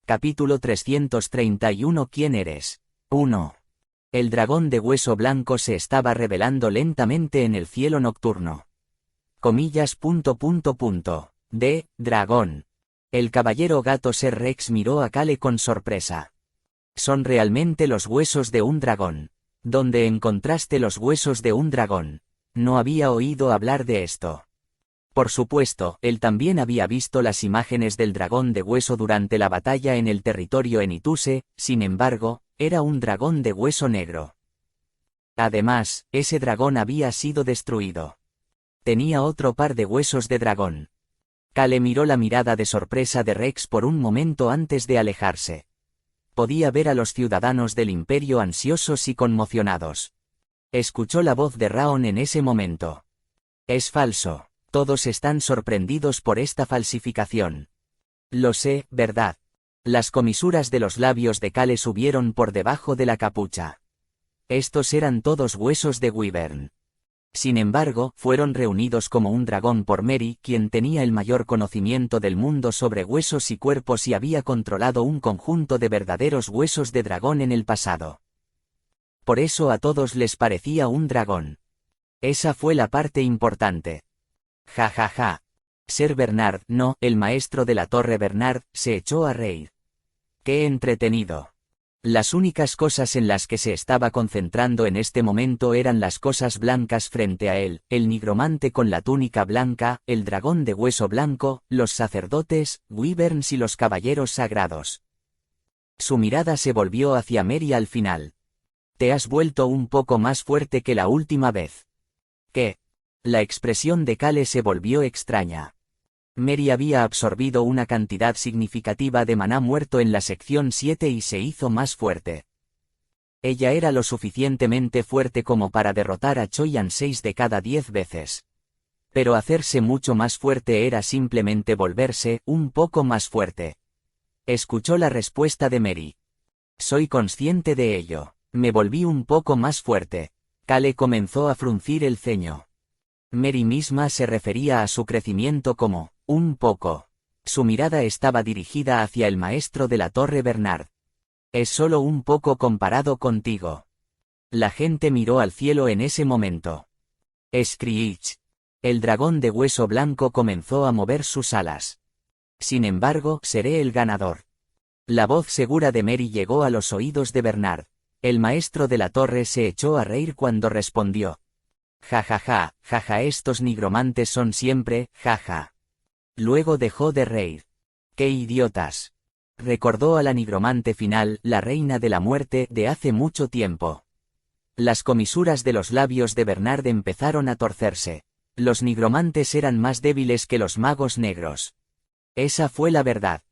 Capítulo 331. ¿Quién eres? 1. El dragón de hueso blanco se estaba revelando lentamente en el cielo nocturno. Comillas. De dragón. El caballero gato Ser Rex miró a Kale con sorpresa. Son realmente los huesos de un dragón. ¿Dónde encontraste los huesos de un dragón? No había oído hablar de esto. Por supuesto, él también había visto las imágenes del dragón de hueso durante la batalla en el territorio Enituse, sin embargo, era un dragón de hueso negro. Además, ese dragón había sido destruido. Tenía otro par de huesos de dragón. Kale miró la mirada de sorpresa de Rex por un momento antes de alejarse. Podía ver a los ciudadanos del imperio ansiosos y conmocionados. Escuchó la voz de Raon en ese momento. Es falso. Todos están sorprendidos por esta falsificación. Lo sé, ¿verdad? Las comisuras de los labios de Kale subieron por debajo de la capucha. Estos eran todos huesos de Wyvern. Sin embargo, fueron reunidos como un dragón por Mary, quien tenía el mayor conocimiento del mundo sobre huesos y cuerpos y había controlado un conjunto de verdaderos huesos de dragón en el pasado. Por eso a todos les parecía un dragón. Esa fue la parte importante. Ja ja ja. Ser Bernard, no, el maestro de la Torre Bernard, se echó a reír. ¡Qué entretenido! Las únicas cosas en las que se estaba concentrando en este momento eran las cosas blancas frente a él, el nigromante con la túnica blanca, el dragón de hueso blanco, los sacerdotes, wyverns y los caballeros sagrados. Su mirada se volvió hacia Mary al final. Te has vuelto un poco más fuerte que la última vez. ¿Qué? La expresión de Kale se volvió extraña. Mary había absorbido una cantidad significativa de maná muerto en la sección 7 y se hizo más fuerte. Ella era lo suficientemente fuerte como para derrotar a Choyan 6 de cada 10 veces. Pero hacerse mucho más fuerte era simplemente volverse un poco más fuerte. Escuchó la respuesta de Mary. Soy consciente de ello. Me volví un poco más fuerte. Kale comenzó a fruncir el ceño. Mary misma se refería a su crecimiento como, un poco. Su mirada estaba dirigida hacia el maestro de la Torre Bernard. Es solo un poco comparado contigo. La gente miró al cielo en ese momento. Screech. El dragón de hueso blanco comenzó a mover sus alas. Sin embargo, seré el ganador. La voz segura de Mary llegó a los oídos de Bernard. El maestro de la torre se echó a reír cuando respondió. Ja, estos nigromantes son siempre, jaja. Luego dejó de reír. ¡Qué idiotas! Recordó a la nigromante final, la reina de la muerte, de hace mucho tiempo. Las comisuras de los labios de Bernard empezaron a torcerse. Los nigromantes eran más débiles que los magos negros. Esa fue la verdad.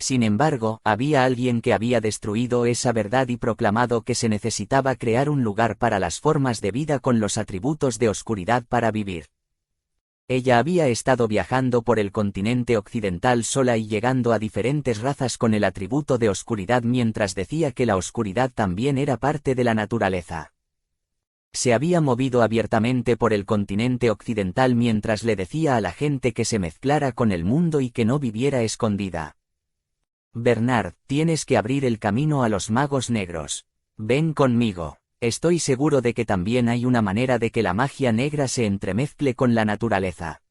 Sin embargo, había alguien que había destruido esa verdad y proclamado que se necesitaba crear un lugar para las formas de vida con los atributos de oscuridad para vivir. Ella había estado viajando por el continente occidental sola y llegando a diferentes razas con el atributo de oscuridad mientras decía que la oscuridad también era parte de la naturaleza. Se había movido abiertamente por el continente occidental mientras le decía a la gente que se mezclara con el mundo y que no viviera escondida. Bernard, tienes que abrir el camino a los magos negros. Ven conmigo. Estoy seguro de que también hay una manera de que la magia negra se entremezcle con la naturaleza.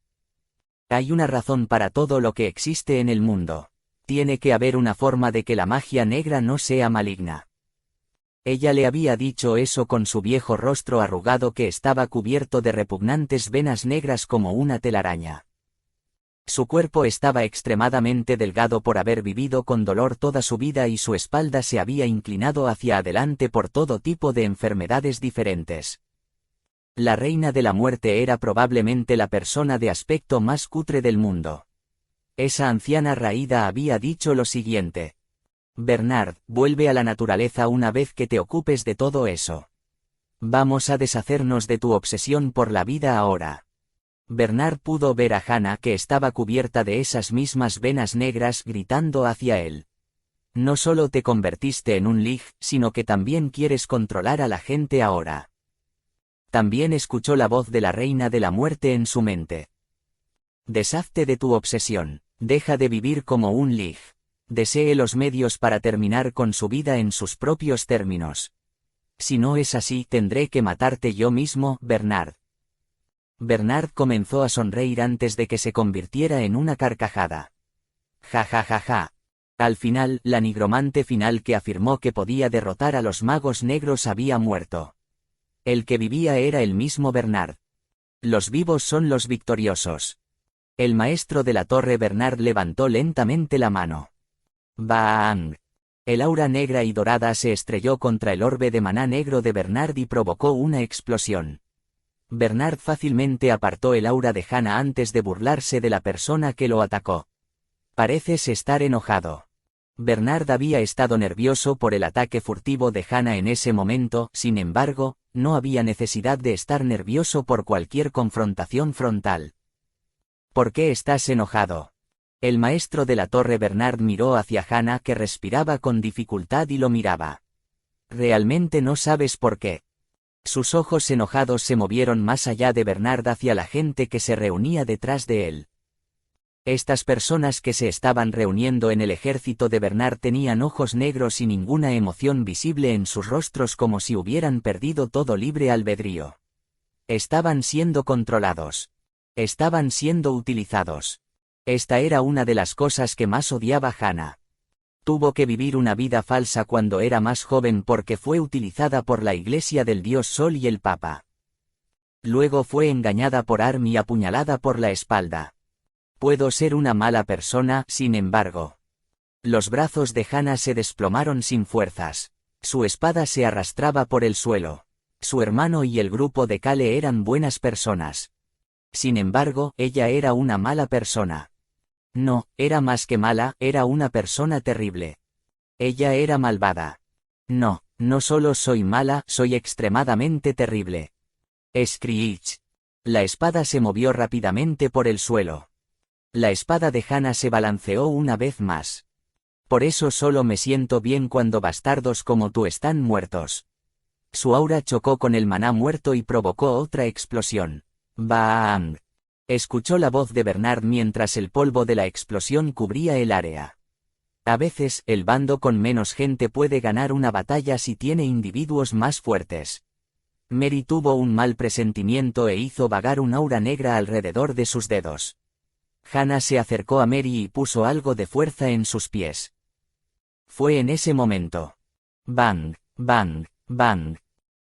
Hay una razón para todo lo que existe en el mundo. Tiene que haber una forma de que la magia negra no sea maligna. Ella le había dicho eso con su viejo rostro arrugado que estaba cubierto de repugnantes venas negras como una telaraña. Su cuerpo estaba extremadamente delgado por haber vivido con dolor toda su vida y su espalda se había inclinado hacia adelante por todo tipo de enfermedades diferentes. La reina de la muerte era probablemente la persona de aspecto más cutre del mundo. Esa anciana raída había dicho lo siguiente. Bernard, vuelve a la naturaleza una vez que te ocupes de todo eso. Vamos a deshacernos de tu obsesión por la vida ahora. Bernard pudo ver a Hannah que estaba cubierta de esas mismas venas negras gritando hacia él. No solo te convertiste en un lig, sino que también quieres controlar a la gente ahora. También escuchó la voz de la reina de la muerte en su mente. Deshazte de tu obsesión, deja de vivir como un lig. Desee los medios para terminar con su vida en sus propios términos. Si no es así, tendré que matarte yo mismo, Bernard. Bernard comenzó a sonreír antes de que se convirtiera en una carcajada. Ja ja ja ja. Al final, la nigromante final que afirmó que podía derrotar a los magos negros había muerto. El que vivía era el mismo Bernard. Los vivos son los victoriosos. El maestro de la torre Bernard levantó lentamente la mano. ¡Bang! El aura negra y dorada se estrelló contra el orbe de maná negro de Bernard y provocó una explosión. Bernard fácilmente apartó el aura de Hannah antes de burlarse de la persona que lo atacó. Pareces estar enojado. Bernard había estado nervioso por el ataque furtivo de Hannah en ese momento, sin embargo, no había necesidad de estar nervioso por cualquier confrontación frontal. ¿Por qué estás enojado? El maestro de la torre Bernard miró hacia Hannah, que respiraba con dificultad y lo miraba. ¿Realmente no sabes por qué? Sus ojos enojados se movieron más allá de Bernard hacia la gente que se reunía detrás de él. Estas personas que se estaban reuniendo en el ejército de Bernard tenían ojos negros y ninguna emoción visible en sus rostros, como si hubieran perdido todo libre albedrío. Estaban siendo controlados. Estaban siendo utilizados. Esta era una de las cosas que más odiaba Hannah. Tuvo que vivir una vida falsa cuando era más joven porque fue utilizada por la Iglesia del Dios Sol y el Papa. Luego fue engañada por Arm y apuñalada por la espalda. Puedo ser una mala persona, sin embargo. Los brazos de Hannah se desplomaron sin fuerzas. Su espada se arrastraba por el suelo. Su hermano y el grupo de Cale eran buenas personas. Sin embargo, ella era una mala persona. No, era más que mala, era una persona terrible. Ella era malvada. No, no solo soy mala, soy extremadamente terrible. Screech. La espada se movió rápidamente por el suelo. La espada de Hannah se balanceó una vez más. Por eso solo me siento bien cuando bastardos como tú están muertos. Su aura chocó con el maná muerto y provocó otra explosión. ¡Bang! Escuchó la voz de Bernard mientras el polvo de la explosión cubría el área. A veces, el bando con menos gente puede ganar una batalla si tiene individuos más fuertes. Mary tuvo un mal presentimiento e hizo vagar un aura negra alrededor de sus dedos. Hannah se acercó a Mary y puso algo de fuerza en sus pies. Fue en ese momento. Bang, bang, bang.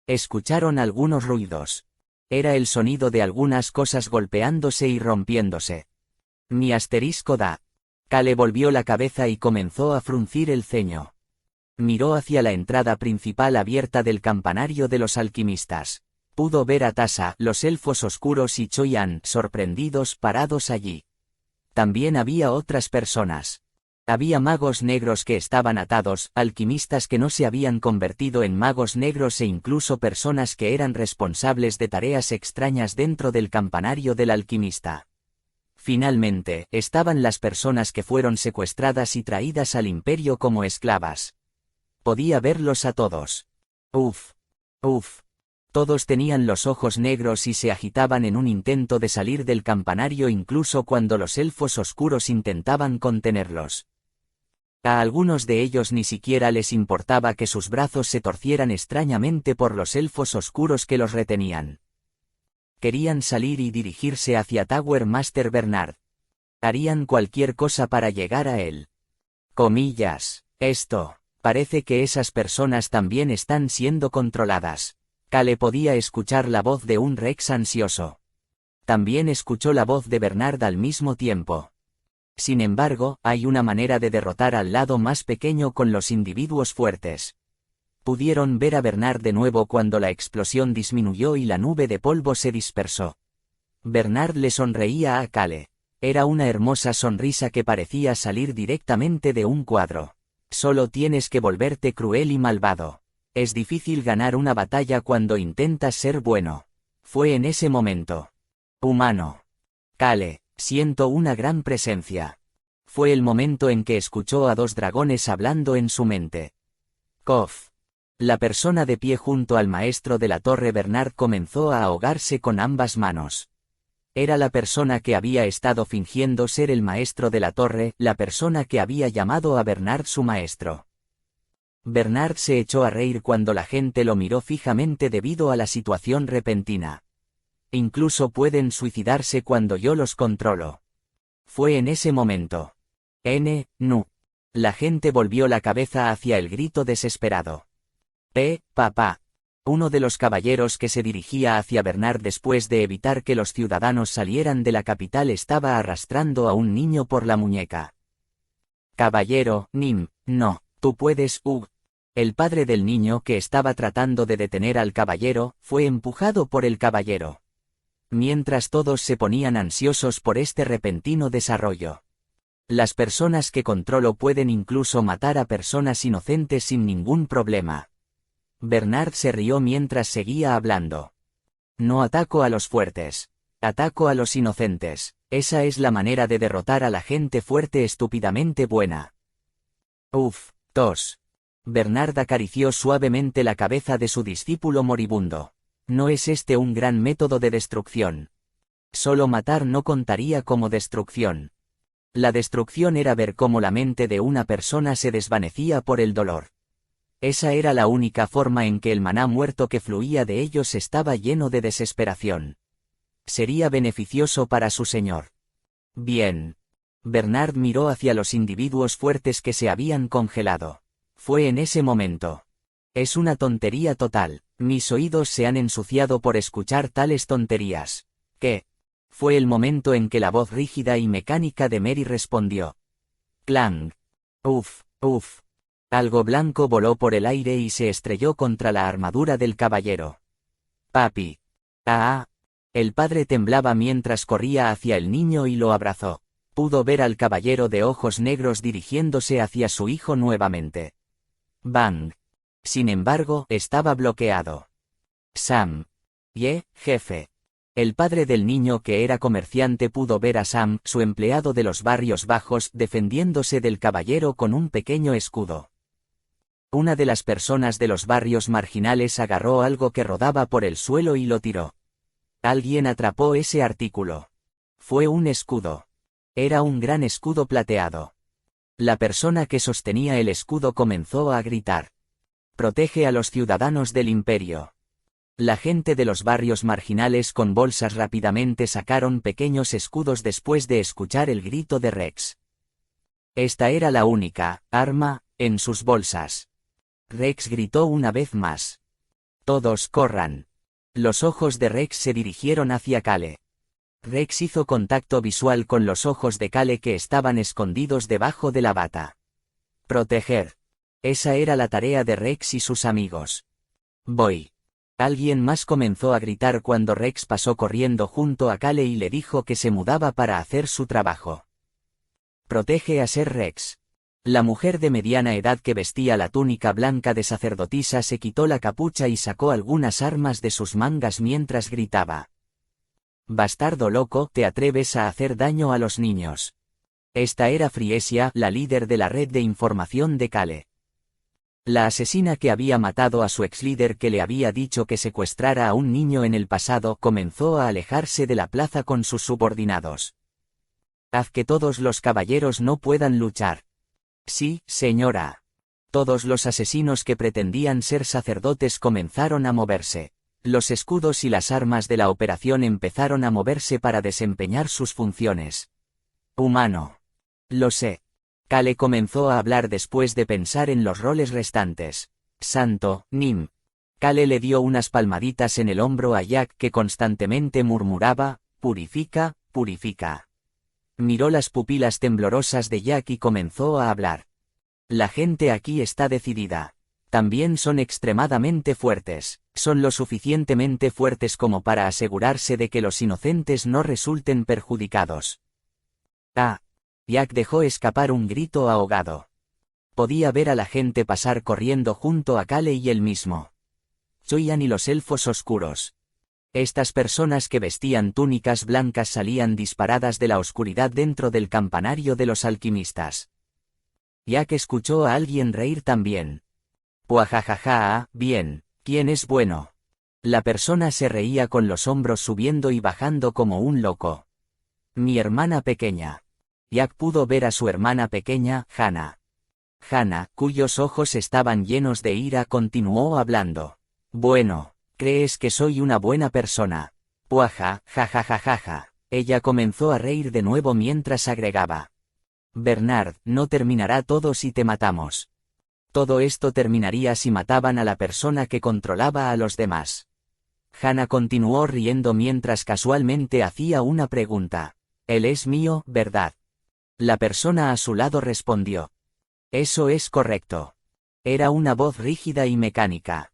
Escucharon algunos ruidos. Era el sonido de algunas cosas golpeándose y rompiéndose. Mi asterisco da. Cale volvió la cabeza y comenzó a fruncir el ceño. Miró hacia la entrada principal abierta del campanario de los alquimistas. Pudo ver a Tasa, los elfos oscuros y Choyan, sorprendidos, parados allí. También había otras personas. Había magos negros que estaban atados, alquimistas que no se habían convertido en magos negros e incluso personas que eran responsables de tareas extrañas dentro del campanario del alquimista. Finalmente, estaban las personas que fueron secuestradas y traídas al imperio como esclavas. Podía verlos a todos. Uf. Uf. Todos tenían los ojos negros y se agitaban en un intento de salir del campanario incluso cuando los elfos oscuros intentaban contenerlos. A algunos de ellos ni siquiera les importaba que sus brazos se torcieran extrañamente por los elfos oscuros que los retenían. Querían salir y dirigirse hacia Tower Master Bernard. Harían cualquier cosa para llegar a él. Comillas. Esto. Parece que esas personas también están siendo controladas. Cale podía escuchar la voz de un Rex ansioso. También escuchó la voz de Bernard al mismo tiempo. Sin embargo, hay una manera de derrotar al lado más pequeño con los individuos fuertes. Pudieron ver a Bernard de nuevo cuando la explosión disminuyó y la nube de polvo se dispersó. Bernard le sonreía a Cale. Era una hermosa sonrisa que parecía salir directamente de un cuadro. Solo tienes que volverte cruel y malvado. Es difícil ganar una batalla cuando intentas ser bueno. Fue en ese momento. Humano. Cale, siento una gran presencia. Fue el momento en que escuchó a dos dragones hablando en su mente. Kof. La persona de pie junto al maestro de la torre Bernard comenzó a ahogarse con ambas manos. Era la persona que había estado fingiendo ser el maestro de la torre, la persona que había llamado a Bernard su maestro. Bernard se echó a reír cuando la gente lo miró fijamente debido a la situación repentina. Incluso pueden suicidarse cuando yo los controlo. Fue en ese momento. No. La gente volvió la cabeza hacia el grito desesperado. Papá. Uno de los caballeros que se dirigía hacia Bernard después de evitar que los ciudadanos salieran de la capital estaba arrastrando a un niño por la muñeca. Caballero, no, tú puedes, El padre del niño que estaba tratando de detener al caballero, fue empujado por el caballero. Mientras todos se ponían ansiosos por este repentino desarrollo. Las personas que controlo pueden incluso matar a personas inocentes sin ningún problema. Bernard se rió mientras seguía hablando. No ataco a los fuertes. Ataco a los inocentes. Esa es la manera de derrotar a la gente fuerte estúpidamente buena. Tos. Bernard acarició suavemente la cabeza de su discípulo moribundo. ¿No es este un gran método de destrucción? Solo matar no contaría como destrucción. La destrucción era ver cómo la mente de una persona se desvanecía por el dolor. Esa era la única forma en que el maná muerto que fluía de ellos estaba lleno de desesperación. Sería beneficioso para su señor. Bien. Bernard miró hacia los individuos fuertes que se habían congelado. Fue en ese momento. Es una tontería total. Mis oídos se han ensuciado por escuchar tales tonterías. ¿Qué? Fue el momento en que la voz rígida y mecánica de Mary respondió. Clang. Algo blanco voló por el aire y se estrelló contra la armadura del caballero. Papi. El padre temblaba mientras corría hacia el niño y lo abrazó. Pudo ver al caballero de ojos negros dirigiéndose hacia su hijo nuevamente. Bang. Sin embargo, estaba bloqueado. Sam. Jefe. El padre del niño que era comerciante pudo ver a Sam, su empleado de los barrios bajos, defendiéndose del caballero con un pequeño escudo. Una de las personas de los barrios marginales agarró algo que rodaba por el suelo y lo tiró. Alguien atrapó ese artículo. Fue un escudo. Era un gran escudo plateado. La persona que sostenía el escudo comenzó a gritar. Protege a los ciudadanos del imperio. La gente de los barrios marginales con bolsas rápidamente sacaron pequeños escudos después de escuchar el grito de Rex. Esta era la única arma en sus bolsas. Rex gritó una vez más. Todos corran. Los ojos de Rex se dirigieron hacia Cale. Rex hizo contacto visual con los ojos de Cale que estaban escondidos debajo de la bata. Proteger. Esa era la tarea de Rex y sus amigos. Voy. Alguien más comenzó a gritar cuando Rex pasó corriendo junto a Cale y le dijo que se mudaba para hacer su trabajo. Protege a Ser Rex. La mujer de mediana edad que vestía la túnica blanca de sacerdotisa se quitó la capucha y sacó algunas armas de sus mangas mientras gritaba. Bastardo loco, ¿te atreves a hacer daño a los niños? Esta era Friesia, la líder de la red de información de Cale. La asesina que había matado a su ex líder que le había dicho que secuestrara a un niño en el pasado comenzó a alejarse de la plaza con sus subordinados. Haz que todos los caballeros no puedan luchar. Sí, señora. Todos los asesinos que pretendían ser sacerdotes comenzaron a moverse. Los escudos y las armas de la operación empezaron a moverse para desempeñar sus funciones. Humano. Lo sé. Cale comenzó a hablar después de pensar en los roles restantes. Santo, Nim. Cale le dio unas palmaditas en el hombro a Jack que constantemente murmuraba, purifica, purifica. Miró las pupilas temblorosas de Jack y comenzó a hablar. La gente aquí está decidida. También son extremadamente fuertes. Son lo suficientemente fuertes como para asegurarse de que los inocentes no resulten perjudicados. Jack dejó escapar un grito ahogado. Podía ver a la gente pasar corriendo junto a Cale y él mismo. Choyan y los elfos oscuros. Estas personas que vestían túnicas blancas salían disparadas de la oscuridad dentro del campanario de los alquimistas. Jack escuchó a alguien reír también. Puajajaja, bien, ¿quién es bueno? La persona se reía con los hombros subiendo y bajando como un loco. Mi hermana pequeña. Jack pudo ver a su hermana pequeña, Hannah. Hannah, cuyos ojos estaban llenos de ira, continuó hablando. Bueno, ¿crees que soy una buena persona? Puaja, jajajajaja. Ella comenzó a reír de nuevo mientras agregaba. Bernard, no terminará todo si te matamos. Todo esto terminaría si mataban a la persona que controlaba a los demás. Hannah continuó riendo mientras casualmente hacía una pregunta. Él es mío, ¿verdad? La persona a su lado respondió. Eso es correcto. Era una voz rígida y mecánica.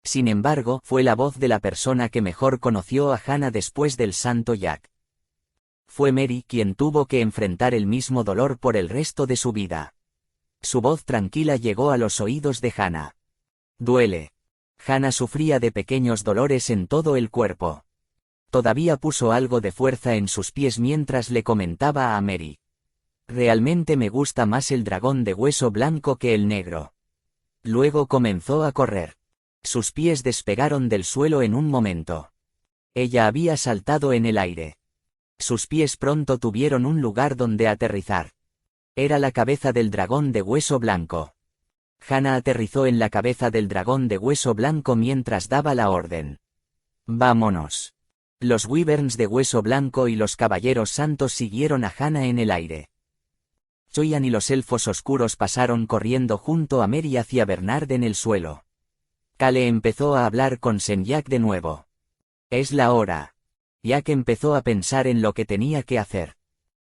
Sin embargo, fue la voz de la persona que mejor conoció a Hannah después del Santo Jack. Fue Mary quien tuvo que enfrentar el mismo dolor por el resto de su vida. Su voz tranquila llegó a los oídos de Hannah. Duele. Hannah sufría de pequeños dolores en todo el cuerpo. Todavía puso algo de fuerza en sus pies mientras le comentaba a Mary. Realmente me gusta más el dragón de hueso blanco que el negro. Luego comenzó a correr. Sus pies despegaron del suelo en un momento. Ella había saltado en el aire. Sus pies pronto tuvieron un lugar donde aterrizar. Era la cabeza del dragón de hueso blanco. Hannah aterrizó en la cabeza del dragón de hueso blanco mientras daba la orden. Vámonos. Los wyverns de hueso blanco y los caballeros santos siguieron a Hannah en el aire. Choyan y los elfos oscuros pasaron corriendo junto a Mary hacia Bernard en el suelo. Cale empezó a hablar con Sen'Jack de nuevo. Es la hora. Jack empezó a pensar en lo que tenía que hacer.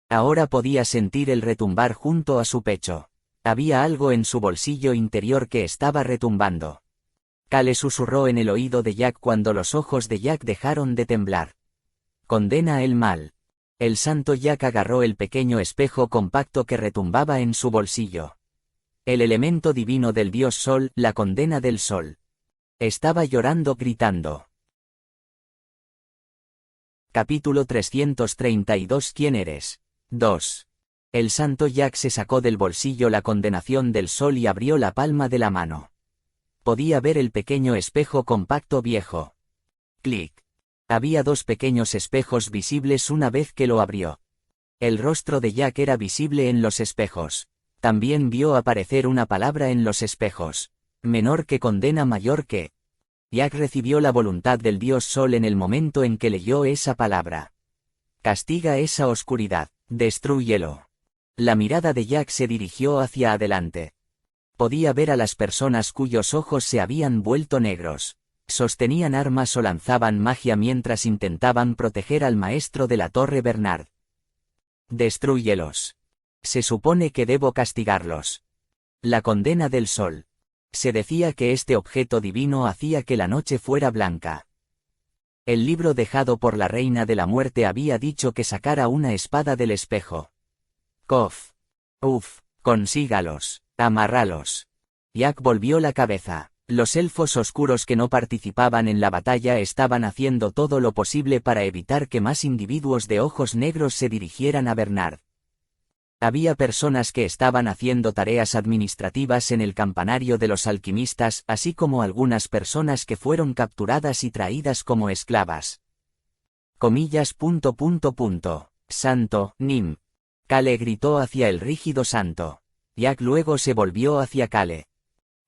Ahora podía sentir el retumbar junto a su pecho. Había algo en su bolsillo interior que estaba retumbando. Cale susurró en el oído de Jack cuando los ojos de Jack dejaron de temblar. Condena el mal. El santo Jack agarró el pequeño espejo compacto que retumbaba en su bolsillo. El elemento divino del dios Sol, la condena del sol. Estaba llorando gritando. Capítulo 332. ¿Quién eres? 2. El santo Jack se sacó del bolsillo la condenación del sol y abrió la palma de la mano. Podía ver el pequeño espejo compacto viejo. Clic. Había dos pequeños espejos visibles una vez que lo abrió. El rostro de Jack era visible en los espejos. También vio aparecer una palabra en los espejos. Menor que condena, mayor que. Jack recibió la voluntad del dios Sol en el momento en que leyó esa palabra. Castiga esa oscuridad, destrúyelo. La mirada de Jack se dirigió hacia adelante. Podía ver a las personas cuyos ojos se habían vuelto negros. Sostenían armas o lanzaban magia mientras intentaban proteger al maestro de la torre Bernard. Destrúyelos. Se supone que debo castigarlos. La condena del sol. Se decía que este objeto divino hacía que la noche fuera blanca. El libro dejado por la reina de la muerte había dicho que sacara una espada del espejo. Cof. Uf, consígalos, amarralos. Jack volvió la cabeza. Los elfos oscuros que no participaban en la batalla estaban haciendo todo lo posible para evitar que más individuos de ojos negros se dirigieran a Bernard. Había personas que estaban haciendo tareas administrativas en el campanario de los alquimistas, así como algunas personas que fueron capturadas y traídas como esclavas. Comillas. Santo, Nim. Cale gritó hacia el rígido santo. Jack luego se volvió hacia Cale.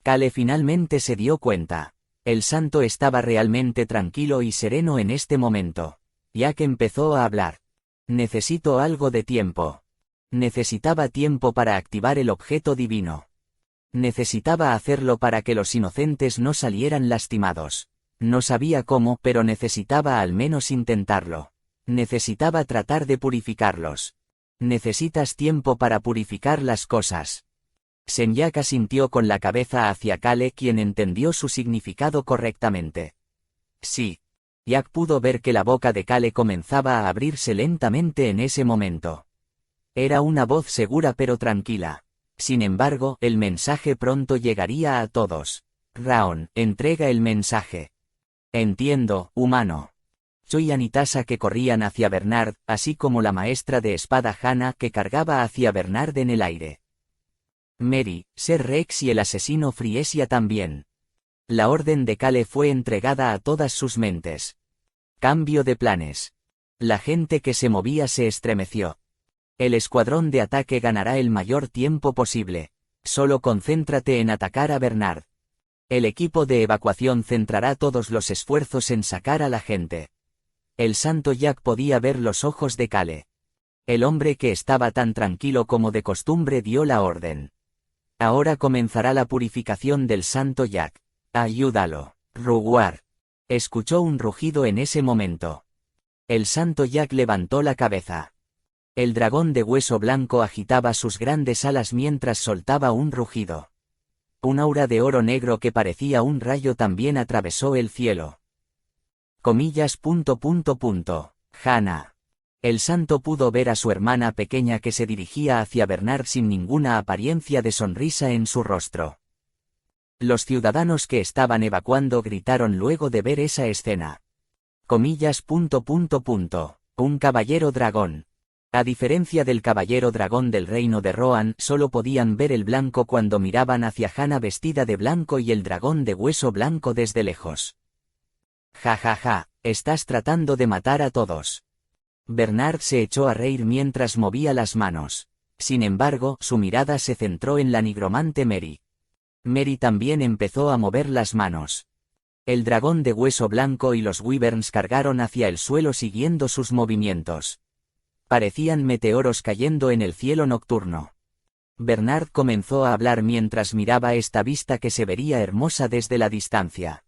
Cale finalmente se dio cuenta. El santo estaba realmente tranquilo y sereno en este momento. Jack empezó a hablar. Necesito algo de tiempo. Necesitaba tiempo para activar el objeto divino. Necesitaba hacerlo para que los inocentes no salieran lastimados. No sabía cómo, pero necesitaba al menos intentarlo. Necesitaba tratar de purificarlos. Necesitas tiempo para purificar las cosas. Sen'Jack asintió con la cabeza hacia Cale, quien entendió su significado correctamente. Sí. Jack pudo ver que la boca de Cale comenzaba a abrirse lentamente en ese momento. Era una voz segura pero tranquila. Sin embargo, el mensaje pronto llegaría a todos. Raon, entrega el mensaje. Entiendo, humano. Choyan y Tasa que corrían hacia Bernard, así como la maestra de espada Hannah que cargaba hacia Bernard en el aire. Mary, Ser Rex y el asesino Friesia también. La orden de Kale fue entregada a todas sus mentes. Cambio de planes. La gente que se movía se estremeció. El escuadrón de ataque ganará el mayor tiempo posible. Solo concéntrate en atacar a Bernard. El equipo de evacuación centrará todos los esfuerzos en sacar a la gente. El santo Jack podía ver los ojos de Kale. El hombre que estaba tan tranquilo como de costumbre dio la orden. Ahora comenzará la purificación del santo Jack. Ayúdalo, Ruguar. Escuchó un rugido en ese momento. El santo Jack levantó la cabeza. El dragón de hueso blanco agitaba sus grandes alas mientras soltaba un rugido. Un aura de oro negro que parecía un rayo también atravesó el cielo. Comillas. Hannah. El santo pudo ver a su hermana pequeña que se dirigía hacia Bernard sin ninguna apariencia de sonrisa en su rostro. Los ciudadanos que estaban evacuando gritaron luego de ver esa escena. Comillas. Un caballero dragón. A diferencia del caballero dragón del reino de Rohan, solo podían ver el blanco cuando miraban hacia Hannah vestida de blanco y el dragón de hueso blanco desde lejos. Ja ja ja, estás tratando de matar a todos. Bernard se echó a reír mientras movía las manos. Sin embargo, su mirada se centró en la nigromante Mary. Mary también empezó a mover las manos. El dragón de hueso blanco y los wyverns cargaron hacia el suelo siguiendo sus movimientos. Parecían meteoros cayendo en el cielo nocturno. Bernard comenzó a hablar mientras miraba esta vista que se vería hermosa desde la distancia.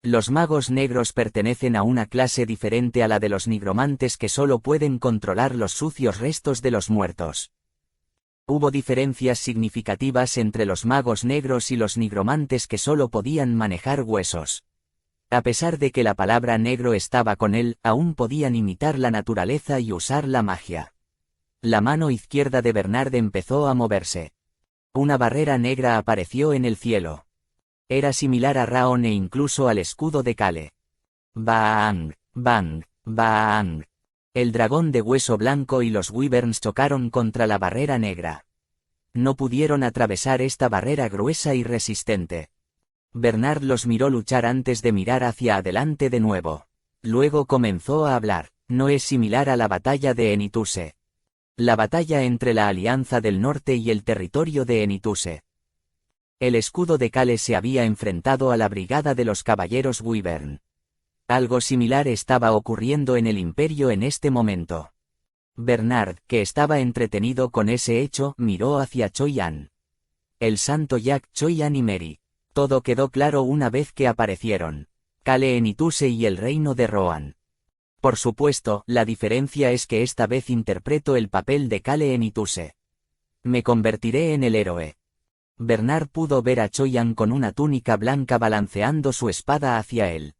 Los magos negros pertenecen a una clase diferente a la de los nigromantes que solo pueden controlar los sucios restos de los muertos. Hubo diferencias significativas entre los magos negros y los nigromantes que solo podían manejar huesos. A pesar de que la palabra negro estaba con él, aún podían imitar la naturaleza y usar la magia. La mano izquierda de Bernard empezó a moverse. Una barrera negra apareció en el cielo. Era similar a Raon e incluso al escudo de Kale. Bang, bang, bang. El dragón de hueso blanco y los wyverns chocaron contra la barrera negra. No pudieron atravesar esta barrera gruesa y resistente. Bernard los miró luchar antes de mirar hacia adelante de nuevo. Luego comenzó a hablar. No es similar a la batalla de Enituse. La batalla entre la Alianza del Norte y el territorio de Enituse. El escudo de Kale se había enfrentado a la brigada de los caballeros Wyvern. Algo similar estaba ocurriendo en el imperio en este momento. Bernard, que estaba entretenido con ese hecho, miró hacia Choyan. El santo Jack, Choyan y Mary. Todo quedó claro una vez que aparecieron. Kale Enituse y el reino de Rohan. Por supuesto, la diferencia es que esta vez interpreto el papel de Kale Enituse. Me convertiré en el héroe. Bernard pudo ver a Choyan con una túnica blanca balanceando su espada hacia él.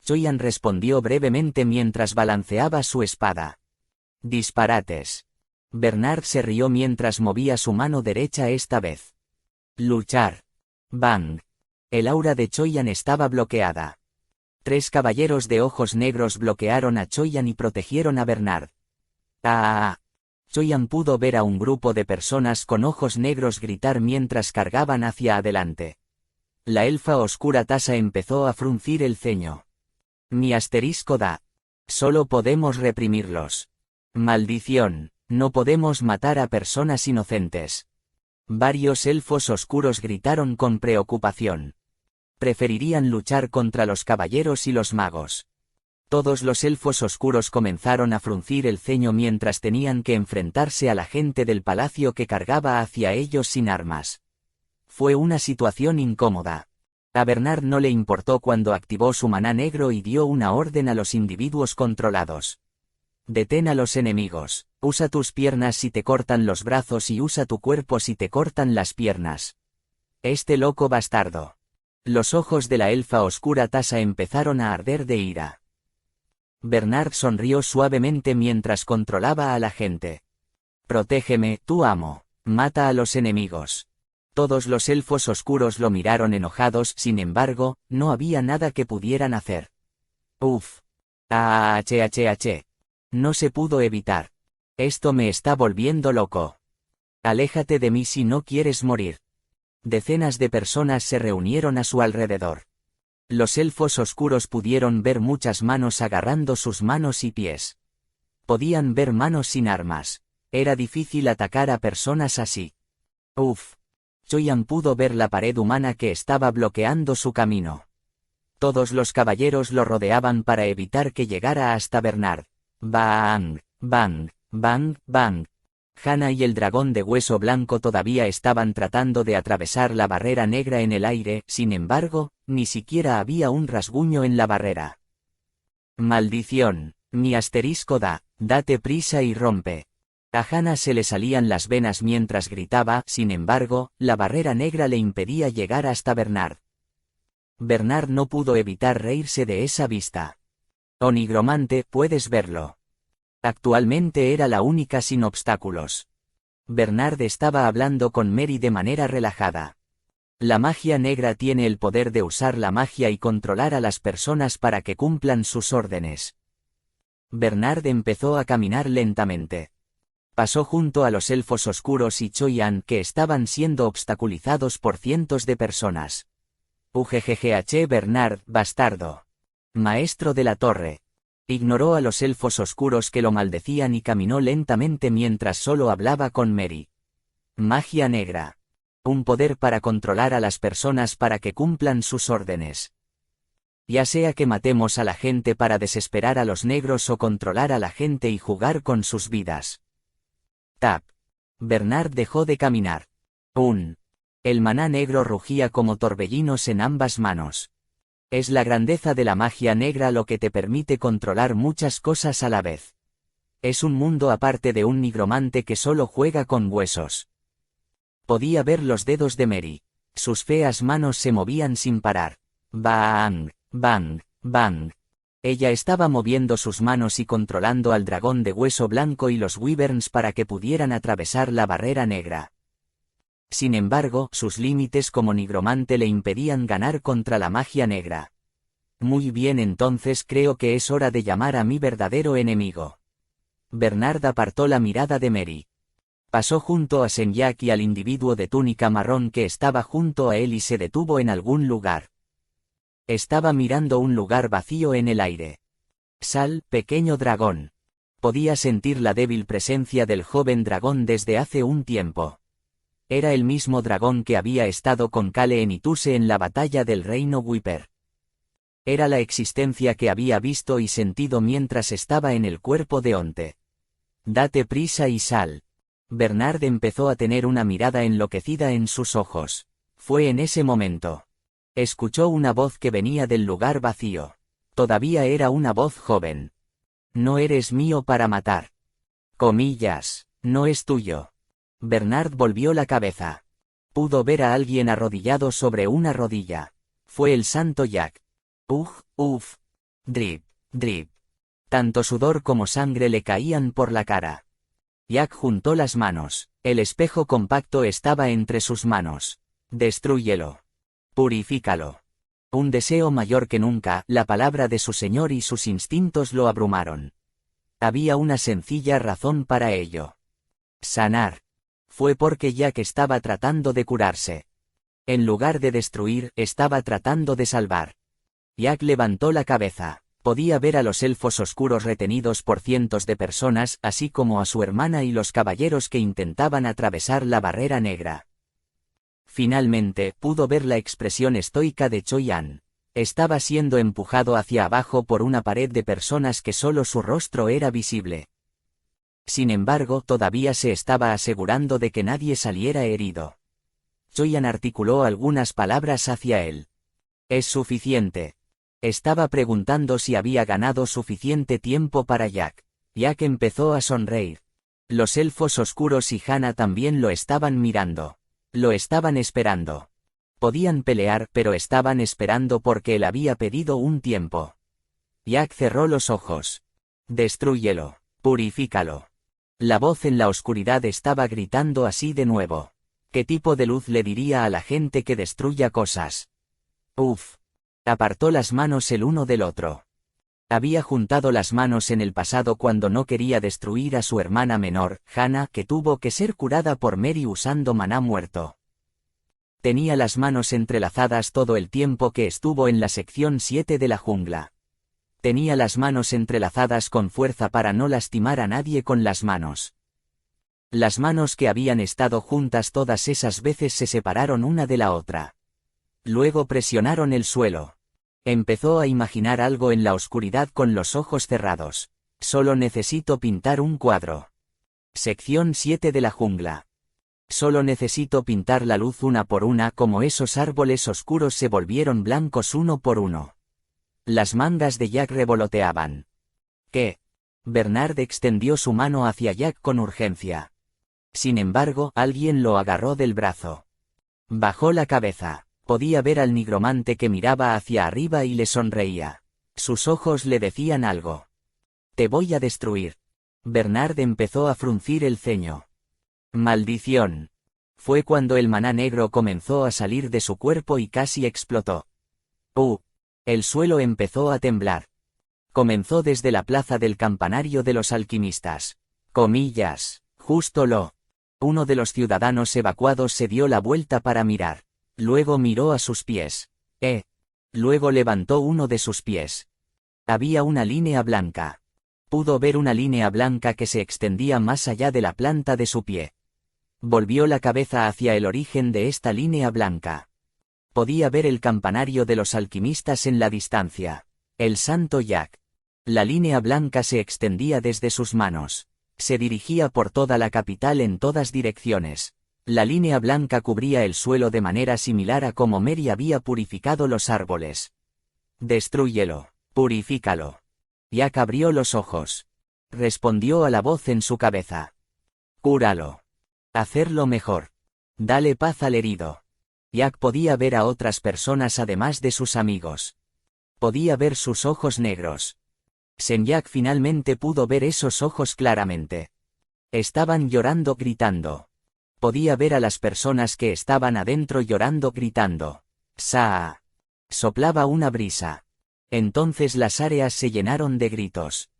Choyan respondió brevemente mientras balanceaba su espada. Disparates. Bernard se rió mientras movía su mano derecha esta vez. Luchar. Bang. El aura de Choyan estaba bloqueada. 3 caballeros de ojos negros bloquearon a Choyan y protegieron a Bernard. ¡Ah! Choyan pudo ver a un grupo de personas con ojos negros gritar mientras cargaban hacia adelante. La elfa oscura Tasa empezó a fruncir el ceño. Mi asterisco da. Solo podemos reprimirlos. Maldición, no podemos matar a personas inocentes. Varios elfos oscuros gritaron con preocupación. Preferirían luchar contra los caballeros y los magos. Todos los elfos oscuros comenzaron a fruncir el ceño mientras tenían que enfrentarse a la gente del palacio que cargaba hacia ellos sin armas. Fue una situación incómoda. A Bernard no le importó cuando activó su maná negro y dio una orden a los individuos controlados. Detén a los enemigos. Usa tus piernas si te cortan los brazos y usa tu cuerpo si te cortan las piernas. Este loco bastardo. Los ojos de la elfa oscura Tasa empezaron a arder de ira. Bernard sonrió suavemente mientras controlaba a la gente. Protégeme, tu amo. Mata a los enemigos. Todos los elfos oscuros lo miraron enojados, sin embargo, no había nada que pudieran hacer. Uf. No se pudo evitar. Esto me está volviendo loco. Aléjate de mí si no quieres morir. Decenas de personas se reunieron a su alrededor. Los elfos oscuros pudieron ver muchas manos agarrando sus manos y pies. Podían ver manos sin armas. Era difícil atacar a personas así. Uf. Choyan pudo ver la pared humana que estaba bloqueando su camino. Todos los caballeros lo rodeaban para evitar que llegara hasta Bernard. Bang, bang, bang, bang. Hannah y el dragón de hueso blanco todavía estaban tratando de atravesar la barrera negra en el aire, sin embargo, ni siquiera había un rasguño en la barrera. Maldición, mi asterisco date prisa y rompe. A Hannah se le salían las venas mientras gritaba, sin embargo, la barrera negra le impedía llegar hasta Bernard. Bernard no pudo evitar reírse de esa vista. Oh nigromante, puedes verlo. Actualmente era la única sin obstáculos. Bernard estaba hablando con Mary de manera relajada. La magia negra tiene el poder de usar la magia y controlar a las personas para que cumplan sus órdenes. Bernard empezó a caminar lentamente. Pasó junto a los elfos oscuros y Choyan que estaban siendo obstaculizados por cientos de personas. Ujjjh Bernard, bastardo. Maestro de la torre. Ignoró a los elfos oscuros que lo maldecían y caminó lentamente mientras solo hablaba con Mary. Magia negra. Un poder para controlar a las personas para que cumplan sus órdenes. Ya sea que matemos a la gente para desesperar a los negros o controlar a la gente y jugar con sus vidas. Tap. Bernard dejó de caminar. El maná negro rugía como torbellinos en ambas manos. Es la grandeza de la magia negra lo que te permite controlar muchas cosas a la vez. Es un mundo aparte de un nigromante que solo juega con huesos. Podía ver los dedos de Mary. Sus feas manos se movían sin parar. Bang, bang, bang. Ella estaba moviendo sus manos y controlando al dragón de hueso blanco y los wyverns para que pudieran atravesar la barrera negra. Sin embargo, sus límites como nigromante le impedían ganar contra la magia negra. Muy bien, entonces creo que es hora de llamar a mi verdadero enemigo. Bernard apartó la mirada de Mary. Pasó junto a Senyak y al individuo de túnica marrón que estaba junto a él y se detuvo en algún lugar. Estaba mirando un lugar vacío en el aire. Sal, pequeño dragón. Podía sentir la débil presencia del joven dragón desde hace un tiempo. Era el mismo dragón que había estado con Kale en Ituse en la batalla del reino Wiper. Era la existencia que había visto y sentido mientras estaba en el cuerpo de Onte. Date prisa y sal. Bernard empezó a tener una mirada enloquecida en sus ojos. Fue en ese momento. Escuchó una voz que venía del lugar vacío. Todavía era una voz joven. No eres mío para matar. Comillas, no es tuyo. Bernard volvió la cabeza. Pudo ver a alguien arrodillado sobre una rodilla. Fue el santo Jack. Uf. Drip, drip. Tanto sudor como sangre le caían por la cara. Jack juntó las manos. El espejo compacto estaba entre sus manos. Destrúyelo. Purifícalo. Un deseo mayor que nunca, la palabra de su señor y sus instintos lo abrumaron. Había una sencilla razón para ello. Sanar. Fue porque Jack estaba tratando de curarse. En lugar de destruir, estaba tratando de salvar. Jack levantó la cabeza. Podía ver a los elfos oscuros retenidos por cientos de personas, así como a su hermana y los caballeros que intentaban atravesar la barrera negra. Finalmente, pudo ver la expresión estoica de Choyan. Estaba siendo empujado hacia abajo por una pared de personas que solo su rostro era visible. Sin embargo, todavía se estaba asegurando de que nadie saliera herido. Choyan articuló algunas palabras hacia él. Es suficiente. Estaba preguntando si había ganado suficiente tiempo para Jack. Jack empezó a sonreír. Los elfos oscuros y Hannah también lo estaban mirando. Lo estaban esperando. Podían pelear, pero estaban esperando porque él había pedido un tiempo. Jack cerró los ojos. Destrúyelo. Purifícalo. La voz en la oscuridad estaba gritando así de nuevo. ¿Qué tipo de luz le diría a la gente que destruya cosas? Uf. Apartó las manos el uno del otro. Había juntado las manos en el pasado cuando no quería destruir a su hermana menor, Hannah, que tuvo que ser curada por Mary usando maná muerto. Tenía las manos entrelazadas todo el tiempo que estuvo en la sección 7 de la jungla. Tenía las manos entrelazadas con fuerza para no lastimar a nadie con las manos. Las manos que habían estado juntas todas esas veces se separaron una de la otra. Luego presionaron el suelo. Empezó a imaginar algo en la oscuridad con los ojos cerrados. Solo necesito pintar un cuadro. Sección 7 de la jungla. Solo necesito pintar la luz una por una como esos árboles oscuros se volvieron blancos uno por uno. Las mangas de Jack revoloteaban. ¿Qué? Bernard extendió su mano hacia Jack con urgencia. Sin embargo, alguien lo agarró del brazo. Bajó la cabeza. Podía ver al nigromante que miraba hacia arriba y le sonreía. Sus ojos le decían algo. Te voy a destruir. Bernard empezó a fruncir el ceño. Maldición. Fue cuando el maná negro comenzó a salir de su cuerpo y casi explotó. El suelo empezó a temblar. Comenzó desde la plaza del campanario de los alquimistas. Comillas. Justo lo. Uno de los ciudadanos evacuados se dio la vuelta para mirar. Luego miró a sus pies. Luego levantó uno de sus pies. Había una línea blanca. Pudo ver una línea blanca que se extendía más allá de la planta de su pie. Volvió la cabeza hacia el origen de esta línea blanca. Podía ver el campanario de los alquimistas en la distancia. El santo Jack. La línea blanca se extendía desde sus manos. Se dirigía por toda la capital en todas direcciones. La línea blanca cubría el suelo de manera similar a como Mary había purificado los árboles. Destrúyelo, purifícalo. Jack abrió los ojos. Respondió a la voz en su cabeza. Cúralo. Hacerlo mejor. Dale paz al herido. Jack podía ver a otras personas además de sus amigos. Podía ver sus ojos negros. Senyak finalmente pudo ver esos ojos claramente. Estaban llorando gritando. Podía ver a las personas que estaban adentro llorando gritando. ¡Saa! Soplaba una brisa. Entonces las áreas se llenaron de gritos.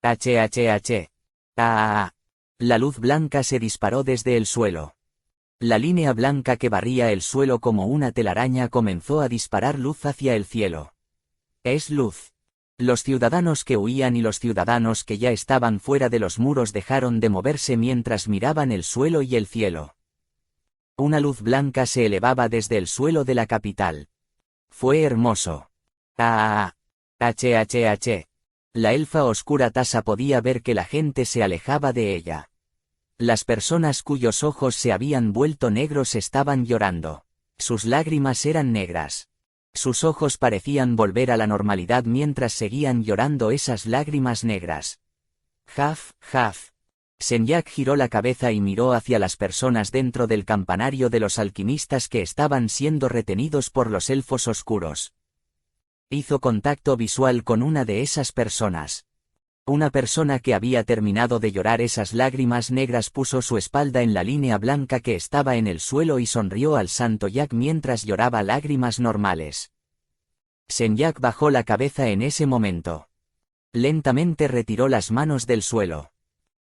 ¡H! ¡Ah! La luz blanca se disparó desde el suelo. La línea blanca que barría el suelo como una telaraña comenzó a disparar luz hacia el cielo. Es luz. Los ciudadanos que huían y los ciudadanos que ya estaban fuera de los muros dejaron de moverse mientras miraban el suelo y el cielo. Una luz blanca se elevaba desde el suelo de la capital. Fue hermoso. ¡Ah! ¡H! La elfa oscura Tasa podía ver que la gente se alejaba de ella. Las personas cuyos ojos se habían vuelto negros estaban llorando. Sus lágrimas eran negras. Sus ojos parecían volver a la normalidad mientras seguían llorando esas lágrimas negras. Jaf. Senyak giró la cabeza y miró hacia las personas dentro del campanario de los alquimistas que estaban siendo retenidos por los elfos oscuros. Hizo contacto visual con una de esas personas. Una persona que había terminado de llorar esas lágrimas negras puso su espalda en la línea blanca que estaba en el suelo y sonrió al santo Jack mientras lloraba lágrimas normales. Senyak bajó la cabeza en ese momento. Lentamente retiró las manos del suelo.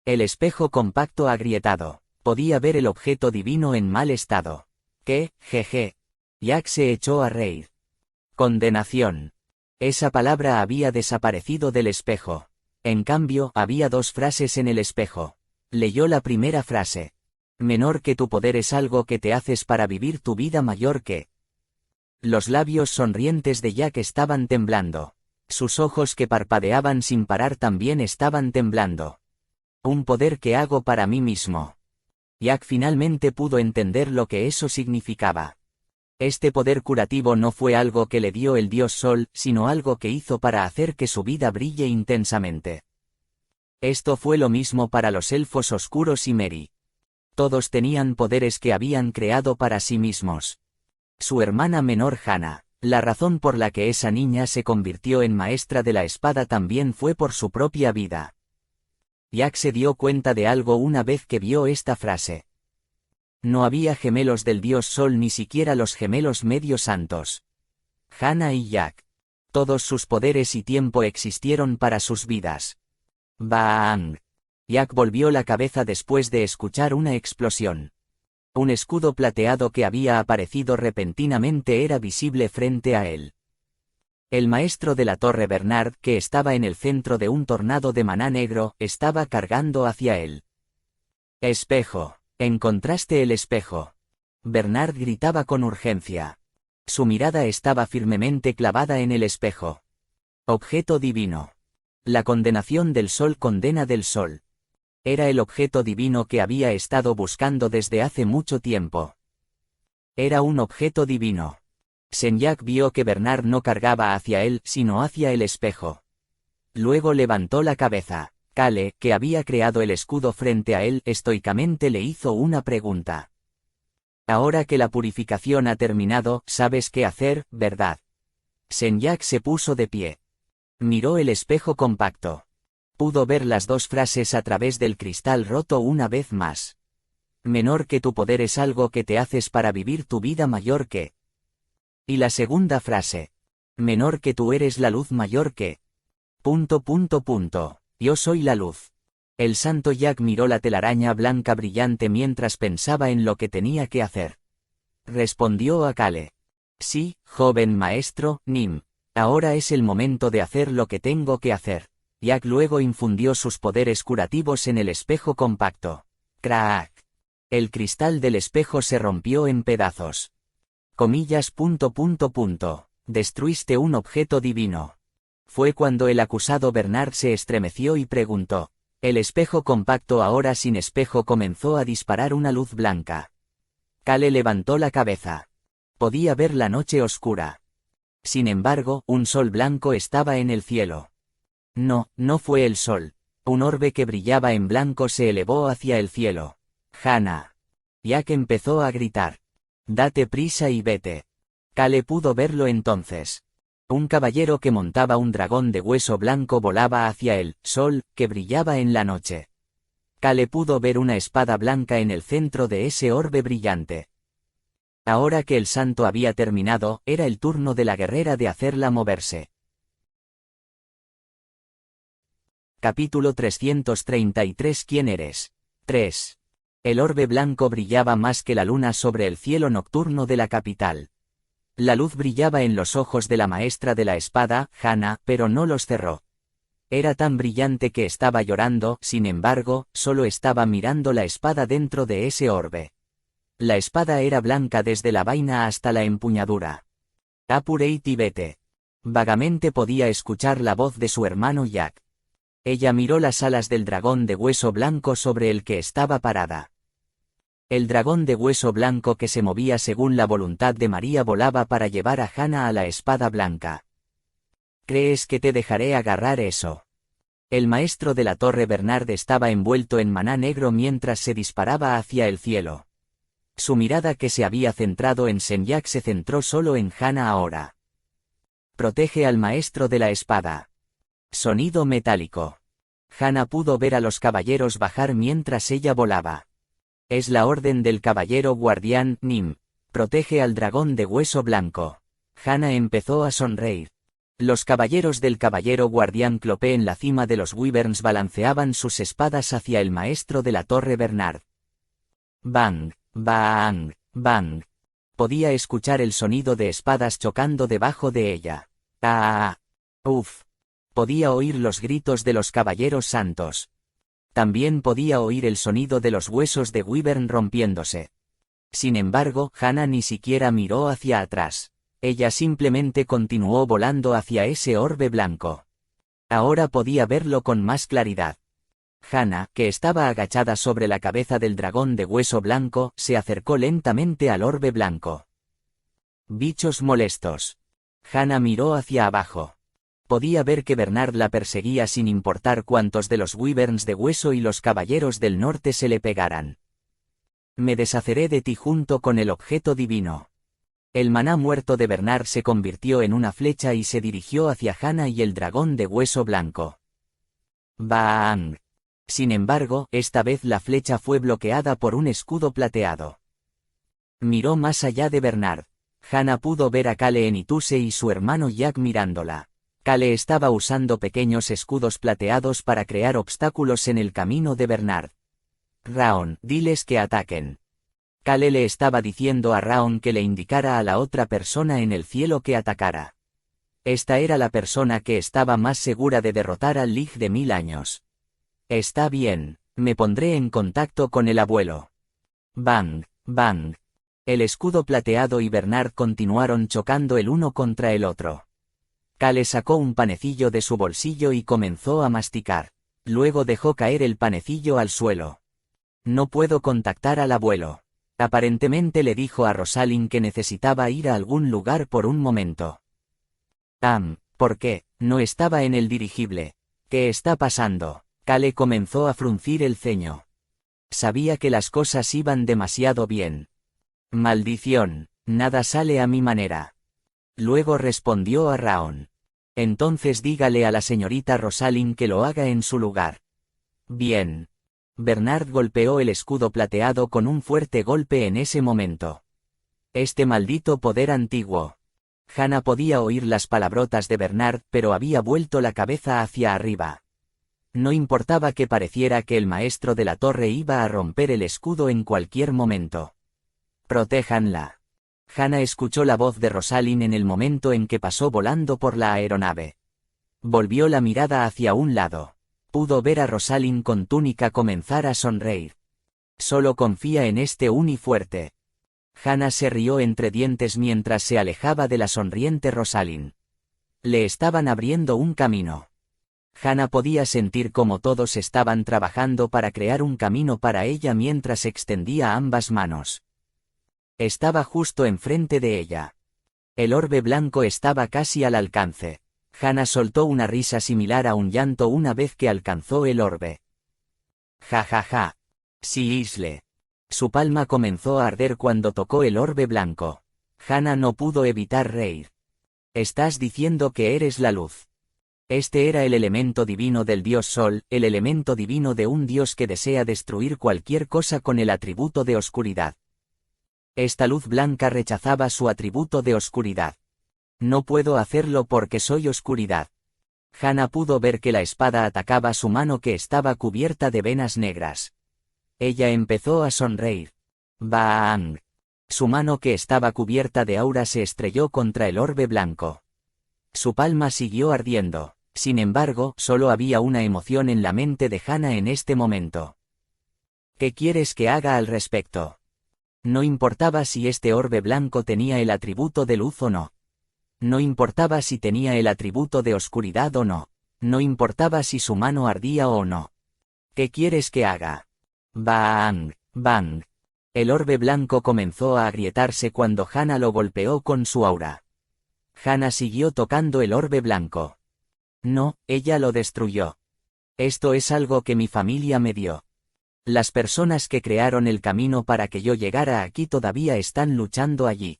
El espejo compacto agrietado. Podía ver el objeto divino en mal estado. ¿Qué? Jeje. Jack se echó a reír. Condenación. Esa palabra había desaparecido del espejo. En cambio, había dos frases en el espejo. Leyó la primera frase. Menor que tu poder es algo que te haces para vivir tu vida mayor que. Los labios sonrientes de Jack estaban temblando. Sus ojos que parpadeaban sin parar también estaban temblando. Un poder que hago para mí mismo. Jack finalmente pudo entender lo que eso significaba. Este poder curativo no fue algo que le dio el dios Sol, sino algo que hizo para hacer que su vida brille intensamente. Esto fue lo mismo para los elfos oscuros y Mary. Todos tenían poderes que habían creado para sí mismos. Su hermana menor Hannah, la razón por la que esa niña se convirtió en maestra de la espada también fue por su propia vida. Jack se dio cuenta de algo una vez que vio esta frase. No había gemelos del dios Sol ni siquiera los gemelos medio santos. Hannah y Jack. Todos sus poderes y tiempo existieron para sus vidas. ¡Bang! Jack volvió la cabeza después de escuchar una explosión. Un escudo plateado que había aparecido repentinamente era visible frente a él. El maestro de la Torre Bernard, que estaba en el centro de un tornado de maná negro, estaba cargando hacia él. Espejo. Encontraste el espejo. Bernard gritaba con urgencia. Su mirada estaba firmemente clavada en el espejo. Objeto divino. La condenación del sol condena del sol. Era el objeto divino que había estado buscando desde hace mucho tiempo. Era un objeto divino. Sen'Yak vio que Bernard no cargaba hacia él, sino hacia el espejo. Luego levantó la cabeza. Kale, que había creado el escudo frente a él, estoicamente le hizo una pregunta. Ahora que la purificación ha terminado, sabes qué hacer, ¿verdad? Sen'Yak se puso de pie. Miró el espejo compacto. Pudo ver las dos frases a través del cristal roto una vez más. Menor que tu poder es algo que te haces para vivir tu vida mayor que. Y la segunda frase. Menor que tú eres la luz mayor que. ... Yo soy la luz. El santo Yak miró la telaraña blanca brillante mientras pensaba en lo que tenía que hacer. Respondió a Kale. Sí, joven maestro, Nim. Ahora es el momento de hacer lo que tengo que hacer. Yak luego infundió sus poderes curativos en el espejo compacto. ¡Crack! El cristal del espejo se rompió en pedazos. Comillas. Destruiste un objeto divino. Fue cuando el acusado Bernard se estremeció y preguntó. El espejo compacto ahora sin espejo comenzó a disparar una luz blanca. Kale levantó la cabeza. Podía ver la noche oscura. Sin embargo, un sol blanco estaba en el cielo. No, no fue el sol. Un orbe que brillaba en blanco se elevó hacia el cielo. Hana. Yak empezó a gritar. Date prisa y vete. Kale pudo verlo entonces. Un caballero que montaba un dragón de hueso blanco volaba hacia el sol, que brillaba en la noche. Kale pudo ver una espada blanca en el centro de ese orbe brillante. Ahora que el santo había terminado, era el turno de la guerrera de hacerla moverse. Capítulo 333. ¿Quién eres? 3. El orbe blanco brillaba más que la luna sobre el cielo nocturno de la capital. La luz brillaba en los ojos de la maestra de la espada, Hana, pero no los cerró. Era tan brillante que estaba llorando, sin embargo, solo estaba mirando la espada dentro de ese orbe. La espada era blanca desde la vaina hasta la empuñadura. Apureit y vete. Vagamente podía escuchar la voz de su hermano Yak. Ella miró las alas del dragón de hueso blanco sobre el que estaba parada. El dragón de hueso blanco que se movía según la voluntad de María volaba para llevar a Hana a la espada blanca. ¿Crees que te dejaré agarrar eso? El maestro de la Torre Bernard estaba envuelto en maná negro mientras se disparaba hacia el cielo. Su mirada que se había centrado en Sen'Yak se centró solo en Hana ahora. Protege al maestro de la espada. Sonido metálico. Hana pudo ver a los caballeros bajar mientras ella volaba. Es la orden del caballero guardián, Nim. Protege al dragón de hueso blanco. Hana empezó a sonreír. Los caballeros del caballero guardián Clopé en la cima de los Wyverns balanceaban sus espadas hacia el maestro de la Torre Bernard. Bang, bang, bang. Podía escuchar el sonido de espadas chocando debajo de ella. ¡Ah! ¡Uf! Podía oír los gritos de los caballeros santos. También podía oír el sonido de los huesos de Wyvern rompiéndose. Sin embargo, Hana ni siquiera miró hacia atrás. Ella simplemente continuó volando hacia ese orbe blanco. Ahora podía verlo con más claridad. Hana, que estaba agachada sobre la cabeza del dragón de hueso blanco, se acercó lentamente al orbe blanco. Bichos molestos. Hana miró hacia abajo. Podía ver que Bernard la perseguía sin importar cuántos de los Wyverns de hueso y los caballeros del norte se le pegaran. Me deshaceré de ti junto con el objeto divino. El maná muerto de Bernard se convirtió en una flecha y se dirigió hacia Hana y el dragón de hueso blanco. ¡Bang! Sin embargo, esta vez la flecha fue bloqueada por un escudo plateado. Miró más allá de Bernard. Hana pudo ver a Kale Enituse y su hermano Yak mirándola. Kale estaba usando pequeños escudos plateados para crear obstáculos en el camino de Bernard. Raon, diles que ataquen. Kale le estaba diciendo a Raon que le indicara a la otra persona en el cielo que atacara. Esta era la persona que estaba más segura de derrotar al Lig de 1000 años. Está bien, me pondré en contacto con el abuelo. Bang, bang. El escudo plateado y Bernard continuaron chocando el uno contra el otro. Kale sacó un panecillo de su bolsillo y comenzó a masticar. Luego dejó caer el panecillo al suelo. No puedo contactar al abuelo. Aparentemente le dijo a Rosalind que necesitaba ir a algún lugar por un momento. ¿Por qué? No estaba en el dirigible. ¿Qué está pasando? Kale comenzó a fruncir el ceño. Sabía que las cosas iban demasiado bien. Maldición, nada sale a mi manera. Luego respondió a Raon. Entonces dígale a la señorita Rosalind que lo haga en su lugar. Bien. Bernard golpeó el escudo plateado con un fuerte golpe en ese momento. Este maldito poder antiguo. Hannah podía oír las palabrotas de Bernard, pero había vuelto la cabeza hacia arriba. No importaba que pareciera que el maestro de la torre iba a romper el escudo en cualquier momento. Protéjanla. Hannah escuchó la voz de Rosalind en el momento en que pasó volando por la aeronave. Volvió la mirada hacia un lado. Pudo ver a Rosalind con túnica comenzar a sonreír. Solo confía en este uni fuerte. Hannah se rió entre dientes mientras se alejaba de la sonriente Rosalind. Le estaban abriendo un camino. Hannah podía sentir cómo todos estaban trabajando para crear un camino para ella mientras extendía ambas manos. Estaba justo enfrente de ella. El orbe blanco estaba casi al alcance. Hannah soltó una risa similar a un llanto una vez que alcanzó el orbe. Ja ja ja. Sí, Isle. Su palma comenzó a arder cuando tocó el orbe blanco. Hannah no pudo evitar reír. Estás diciendo que eres la luz. Este era el elemento divino del dios Sol, el elemento divino de un dios que desea destruir cualquier cosa con el atributo de oscuridad. Esta luz blanca rechazaba su atributo de oscuridad. No puedo hacerlo porque soy oscuridad. Hannah pudo ver que la espada atacaba su mano que estaba cubierta de venas negras. Ella empezó a sonreír. ¡Bang! Su mano que estaba cubierta de aura se estrelló contra el orbe blanco. Su palma siguió ardiendo. Sin embargo, solo había una emoción en la mente de Hannah en este momento. ¿Qué quieres que haga al respecto? No importaba si este orbe blanco tenía el atributo de luz o no. No importaba si tenía el atributo de oscuridad o no. No importaba si su mano ardía o no. ¿Qué quieres que haga? ¡Bang! ¡Bang! El orbe blanco comenzó a agrietarse cuando Hannah lo golpeó con su aura. Hannah siguió tocando el orbe blanco. No, ella lo destruyó. Esto es algo que mi familia me dio. Las personas que crearon el camino para que yo llegara aquí todavía están luchando allí.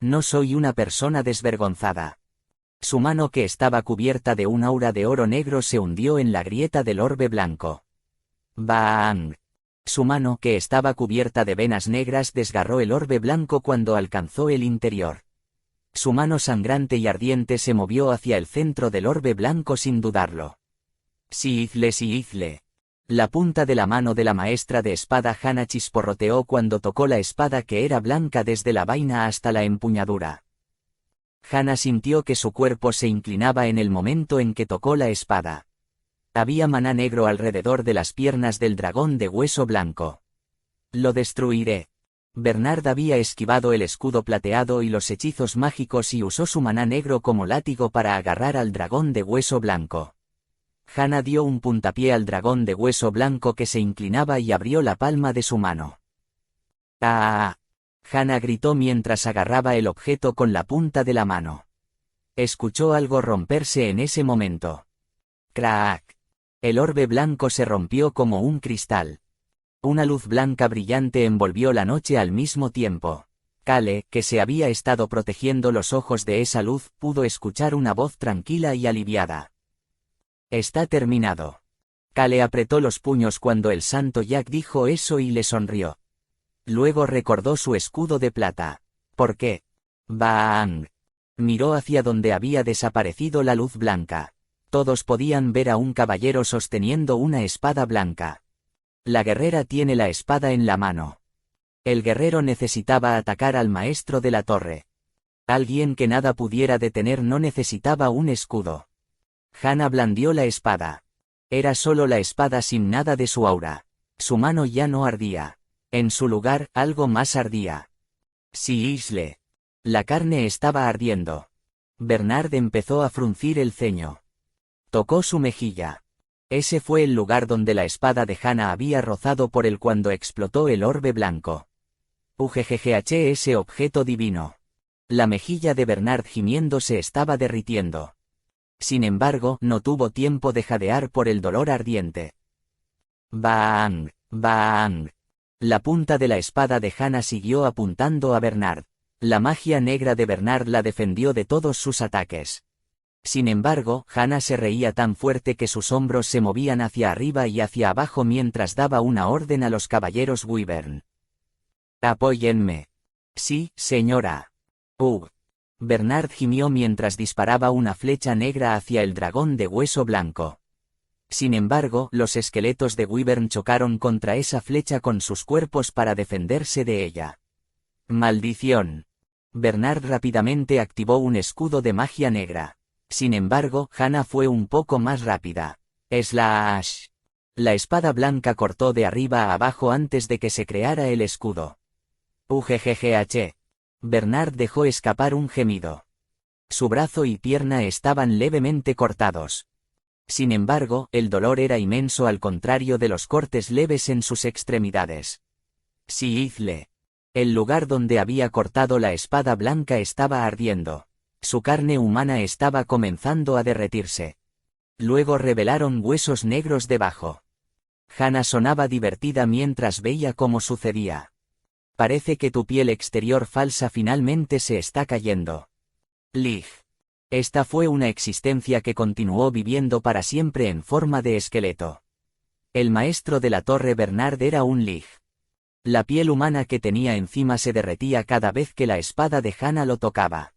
No soy una persona desvergonzada. Su mano que estaba cubierta de un aura de oro negro se hundió en la grieta del orbe blanco. ¡Bang! Su mano que estaba cubierta de venas negras desgarró el orbe blanco cuando alcanzó el interior. Su mano sangrante y ardiente se movió hacia el centro del orbe blanco sin dudarlo. Sí, Izle. La punta de la mano de la maestra de espada Hannah chisporroteó cuando tocó la espada que era blanca desde la vaina hasta la empuñadura. Hannah sintió que su cuerpo se inclinaba en el momento en que tocó la espada. Había maná negro alrededor de las piernas del dragón de hueso blanco. Lo destruiré. Bernard había esquivado el escudo plateado y los hechizos mágicos y usó su maná negro como látigo para agarrar al dragón de hueso blanco. Hannah dio un puntapié al dragón de hueso blanco que se inclinaba y abrió la palma de su mano. ¡Ah! Hannah gritó mientras agarraba el objeto con la punta de la mano. Escuchó algo romperse en ese momento. ¡Crack! El orbe blanco se rompió como un cristal. Una luz blanca brillante envolvió la noche al mismo tiempo. Kale, que se había estado protegiendo los ojos de esa luz, pudo escuchar una voz tranquila y aliviada. Está terminado. Kale apretó los puños cuando el santo Jack dijo eso y le sonrió. Luego recordó su escudo de plata. ¿Por qué? ¡Bang! Miró hacia donde había desaparecido la luz blanca. Todos podían ver a un caballero sosteniendo una espada blanca. La guerrera tiene la espada en la mano. El guerrero necesitaba atacar al maestro de la torre. Alguien que nada pudiera detener no necesitaba un escudo. Hana blandió la espada. Era solo la espada sin nada de su aura. Su mano ya no ardía. En su lugar, algo más ardía. Sí, Isle. La carne estaba ardiendo. Bernard empezó a fruncir el ceño. Tocó su mejilla. Ese fue el lugar donde la espada de Hana había rozado por él cuando explotó el orbe blanco. UGGGH, ese objeto divino. La mejilla de Bernard gimiendo se estaba derritiendo. Sin embargo, no tuvo tiempo de jadear por el dolor ardiente. ¡Bang! ¡Bang! La punta de la espada de Hana siguió apuntando a Bernard. La magia negra de Bernard la defendió de todos sus ataques. Sin embargo, Hana se reía tan fuerte que sus hombros se movían hacia arriba y hacia abajo mientras daba una orden a los caballeros Wyvern. «Apóyenme». «Sí, señora». Bernard gimió mientras disparaba una flecha negra hacia el dragón de hueso blanco. Sin embargo, los esqueletos de Wyvern chocaron contra esa flecha con sus cuerpos para defenderse de ella. «¡Maldición!». Bernard rápidamente activó un escudo de magia negra. Sin embargo, Hana fue un poco más rápida. ¡Slash! La espada blanca cortó de arriba a abajo antes de que se creara el escudo. UGGGH. Bernard dejó escapar un gemido. Su brazo y pierna estaban levemente cortados. Sin embargo, el dolor era inmenso al contrario de los cortes leves en sus extremidades. Sí, Izle. El lugar donde había cortado la espada blanca estaba ardiendo. Su carne humana estaba comenzando a derretirse. Luego revelaron huesos negros debajo. Hana sonaba divertida mientras veía cómo sucedía. Parece que tu piel exterior falsa finalmente se está cayendo. Lig. Esta fue una existencia que continuó viviendo para siempre en forma de esqueleto. El maestro de la torre Bernard era un Lig. La piel humana que tenía encima se derretía cada vez que la espada de Hana lo tocaba.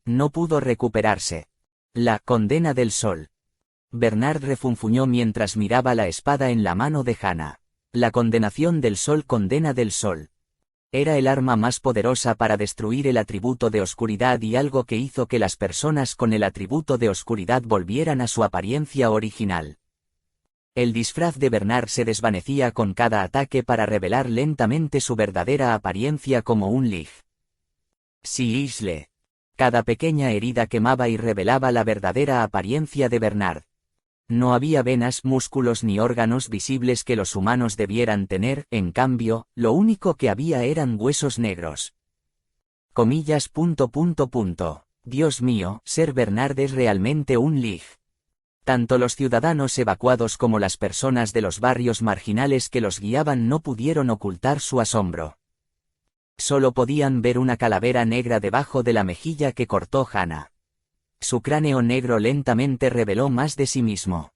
No pudo recuperarse. La condena del sol. Bernard refunfuñó mientras miraba la espada en la mano de Hana. La condenación del sol, condena del sol. Era el arma más poderosa para destruir el atributo de oscuridad y algo que hizo que las personas con el atributo de oscuridad volvieran a su apariencia original. El disfraz de Bernard se desvanecía con cada ataque para revelar lentamente su verdadera apariencia como un Lig. Sí, Isle. Cada pequeña herida quemaba y revelaba la verdadera apariencia de Bernard. No había venas, músculos ni órganos visibles que los humanos debieran tener, en cambio, lo único que había eran huesos negros. Comillas. Dios mío, ser Bernard es realmente un Lig. Tanto los ciudadanos evacuados como las personas de los barrios marginales que los guiaban no pudieron ocultar su asombro. Solo podían ver una calavera negra debajo de la mejilla que cortó Hana. Su cráneo negro lentamente reveló más de sí mismo.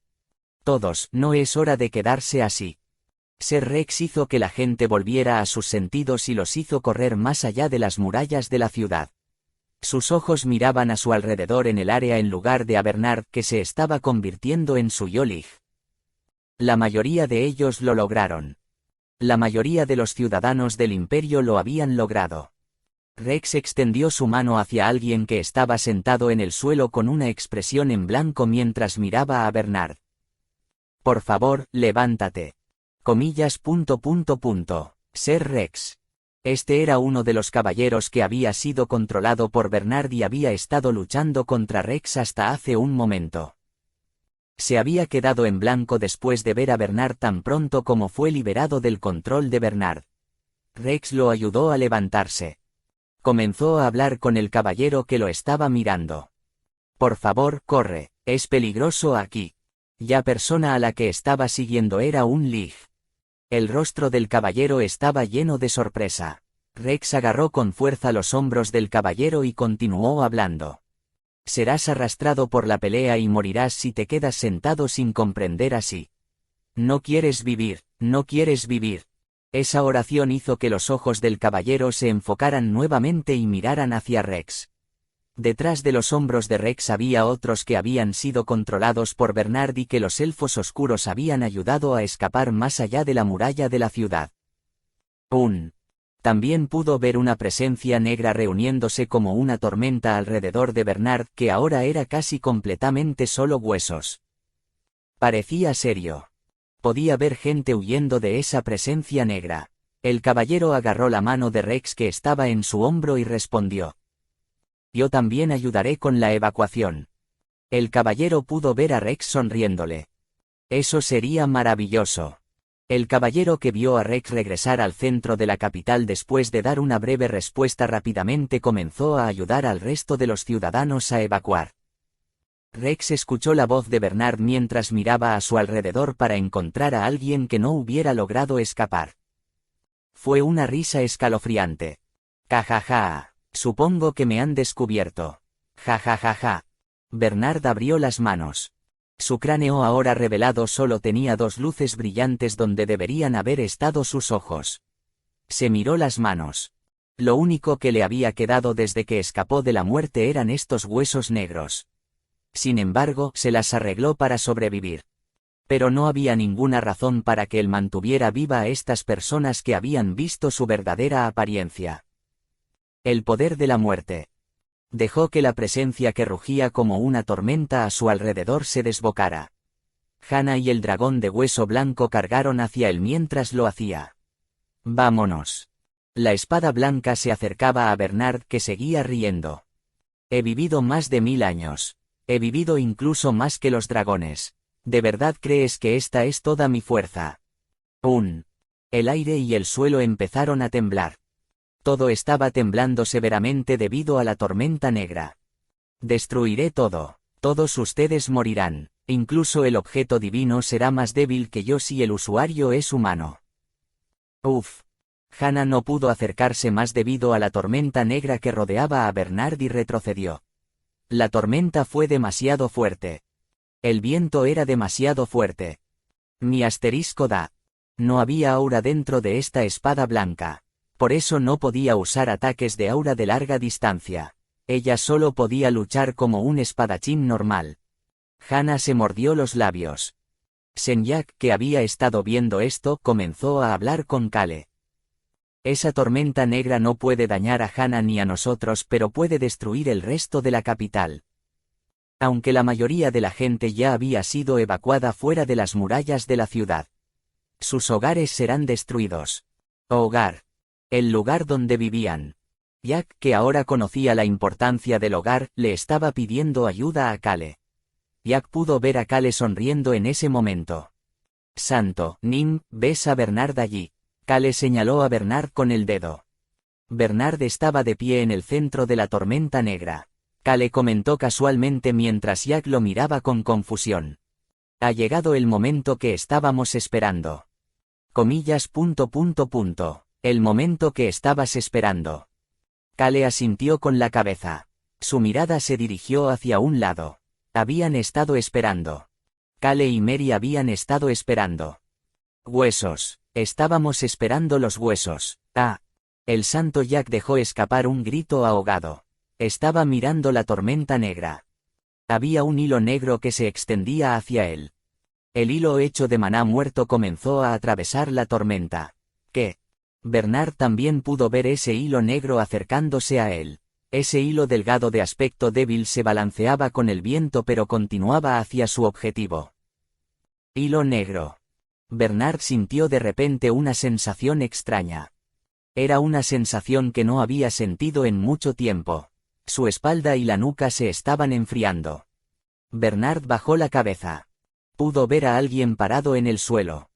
Todos, no es hora de quedarse así. Ser Rex hizo que la gente volviera a sus sentidos y los hizo correr más allá de las murallas de la ciudad. Sus ojos miraban a su alrededor en el área en lugar de a Bernard que se estaba convirtiendo en su Yolig. La mayoría de ellos lo lograron. La mayoría de los ciudadanos del imperio lo habían logrado. Rex extendió su mano hacia alguien que estaba sentado en el suelo con una expresión en blanco mientras miraba a Bernard. Por favor, levántate. Comillas. Ser Rex. Este era uno de los caballeros que había sido controlado por Bernard y había estado luchando contra Rex hasta hace un momento. Se había quedado en blanco después de ver a Bernard tan pronto como fue liberado del control de Bernard. Rex lo ayudó a levantarse. Comenzó a hablar con el caballero que lo estaba mirando. Por favor, corre, es peligroso aquí. La persona a la que estaba siguiendo era un Lig. El rostro del caballero estaba lleno de sorpresa. Rex agarró con fuerza los hombros del caballero y continuó hablando. Serás arrastrado por la pelea y morirás si te quedas sentado sin comprender así. No quieres vivir, no quieres vivir. Esa oración hizo que los ojos del caballero se enfocaran nuevamente y miraran hacia Rex. Detrás de los hombros de Rex había otros que habían sido controlados por Bernard y que los elfos oscuros habían ayudado a escapar más allá de la muralla de la ciudad. También pudo ver una presencia negra reuniéndose como una tormenta alrededor de Bernard, que ahora era casi completamente solo huesos. Parecía serio. Podía ver gente huyendo de esa presencia negra. El caballero agarró la mano de Rex que estaba en su hombro y respondió: «Yo también ayudaré con la evacuación». El caballero pudo ver a Rex sonriéndole. Eso sería maravilloso. El caballero que vio a Rex regresar al centro de la capital después de dar una breve respuesta rápidamente comenzó a ayudar al resto de los ciudadanos a evacuar. Rex escuchó la voz de Bernard mientras miraba a su alrededor para encontrar a alguien que no hubiera logrado escapar. Fue una risa escalofriante. «Jajaja, supongo que me han descubierto. Jajajaja». Bernard abrió las manos. Su cráneo ahora revelado solo tenía dos luces brillantes donde deberían haber estado sus ojos. Se miró las manos. Lo único que le había quedado desde que escapó de la muerte eran estos huesos negros. Sin embargo, se las arregló para sobrevivir. Pero no había ninguna razón para que él mantuviera viva a estas personas que habían visto su verdadera apariencia. El poder de la muerte. Dejó que la presencia que rugía como una tormenta a su alrededor se desbocara. Hannah y el dragón de hueso blanco cargaron hacia él mientras lo hacía. «Vámonos». La espada blanca se acercaba a Bernard, que seguía riendo. «He vivido más de 1000 años. He vivido incluso más que los dragones. ¿De verdad crees que esta es toda mi fuerza?» El aire y el suelo empezaron a temblar. Todo estaba temblando severamente debido a la tormenta negra. «Destruiré todo. Todos ustedes morirán. Incluso el objeto divino será más débil que yo si el usuario es humano». Uf. Hannah no pudo acercarse más debido a la tormenta negra que rodeaba a Bernard y retrocedió. La tormenta fue demasiado fuerte. El viento era demasiado fuerte. Mi asterisco da. No había aura dentro de esta espada blanca. Por eso no podía usar ataques de aura de larga distancia. Ella solo podía luchar como un espadachín normal. Hannah se mordió los labios. Senyak, que había estado viendo esto, comenzó a hablar con Kale. «Esa tormenta negra no puede dañar a Hannah ni a nosotros, pero puede destruir el resto de la capital». Aunque la mayoría de la gente ya había sido evacuada fuera de las murallas de la ciudad. Sus hogares serán destruidos. Hogar. El lugar donde vivían. Jack, que ahora conocía la importancia del hogar, le estaba pidiendo ayuda a Kale. Jack pudo ver a Kale sonriendo en ese momento. «Santo, Nim, ¿ves a Bernard allí?» Kale señaló a Bernard con el dedo. Bernard estaba de pie en el centro de la tormenta negra. Kale comentó casualmente mientras Jack lo miraba con confusión. «Ha llegado el momento que estábamos esperando». Comillas. El momento que estabas esperando. Kale asintió con la cabeza. Su mirada se dirigió hacia un lado. Habían estado esperando. Kale y Mary habían estado esperando. Huesos. Estábamos esperando los huesos. Ah. El santo Jack dejó escapar un grito ahogado. Estaba mirando la tormenta negra. Había un hilo negro que se extendía hacia él. El hilo hecho de maná muerto comenzó a atravesar la tormenta. ¿Qué? Bernard también pudo ver ese hilo negro acercándose a él. Ese hilo delgado de aspecto débil se balanceaba con el viento pero continuaba hacia su objetivo. Hilo negro. Bernard sintió de repente una sensación extraña. Era una sensación que no había sentido en mucho tiempo. Su espalda y la nuca se estaban enfriando. Bernard bajó la cabeza. Pudo ver a alguien parado en el suelo.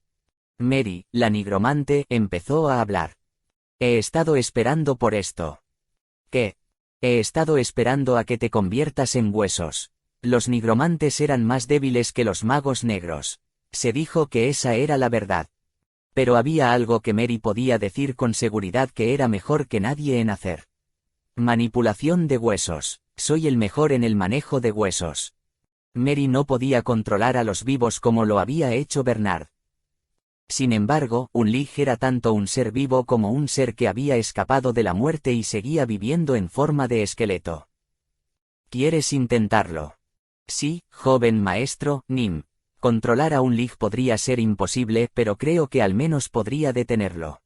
Mary, la nigromante, empezó a hablar. «He estado esperando por esto». «¿Qué?» «He estado esperando a que te conviertas en huesos». Los nigromantes eran más débiles que los magos negros. Se dijo que esa era la verdad. Pero había algo que Mary podía decir con seguridad que era mejor que nadie en hacer. Manipulación de huesos. Soy el mejor en el manejo de huesos. Mary no podía controlar a los vivos como lo había hecho Bernard. Sin embargo, Unlig era tanto un ser vivo como un ser que había escapado de la muerte y seguía viviendo en forma de esqueleto. ¿Quieres intentarlo? Sí, joven maestro, Nim. Controlar a Unlig podría ser imposible, pero creo que al menos podría detenerlo.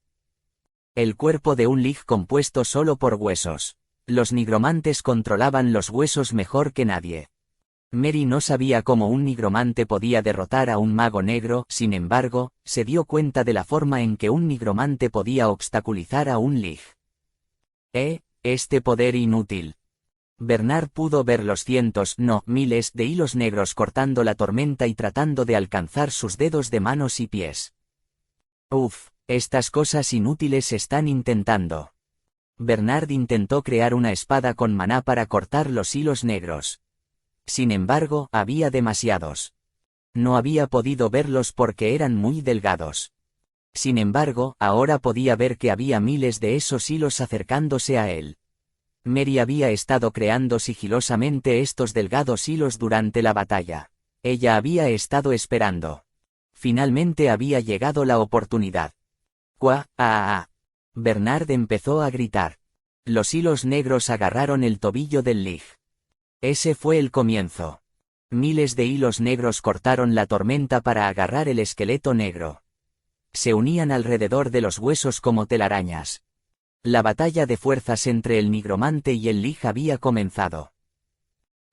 El cuerpo de un Lich compuesto solo por huesos. Los nigromantes controlaban los huesos mejor que nadie. Mary no sabía cómo un nigromante podía derrotar a un mago negro, sin embargo, se dio cuenta de la forma en que un nigromante podía obstaculizar a un Lich. Este poder inútil. Bernard pudo ver los cientos, no, miles de hilos negros cortando la tormenta y tratando de alcanzar sus dedos de manos y pies. Estas cosas inútiles están intentando. Bernard intentó crear una espada con maná para cortar los hilos negros. Sin embargo, había demasiados. No había podido verlos porque eran muy delgados. Sin embargo, ahora podía ver que había miles de esos hilos acercándose a él. Mary había estado creando sigilosamente estos delgados hilos durante la batalla. Ella había estado esperando. Finalmente había llegado la oportunidad. Bernard empezó a gritar. Los hilos negros agarraron el tobillo del Lich. Ese fue el comienzo. Miles de hilos negros cortaron la tormenta para agarrar el esqueleto negro. Se unían alrededor de los huesos como telarañas. La batalla de fuerzas entre el nigromante y el Lich había comenzado.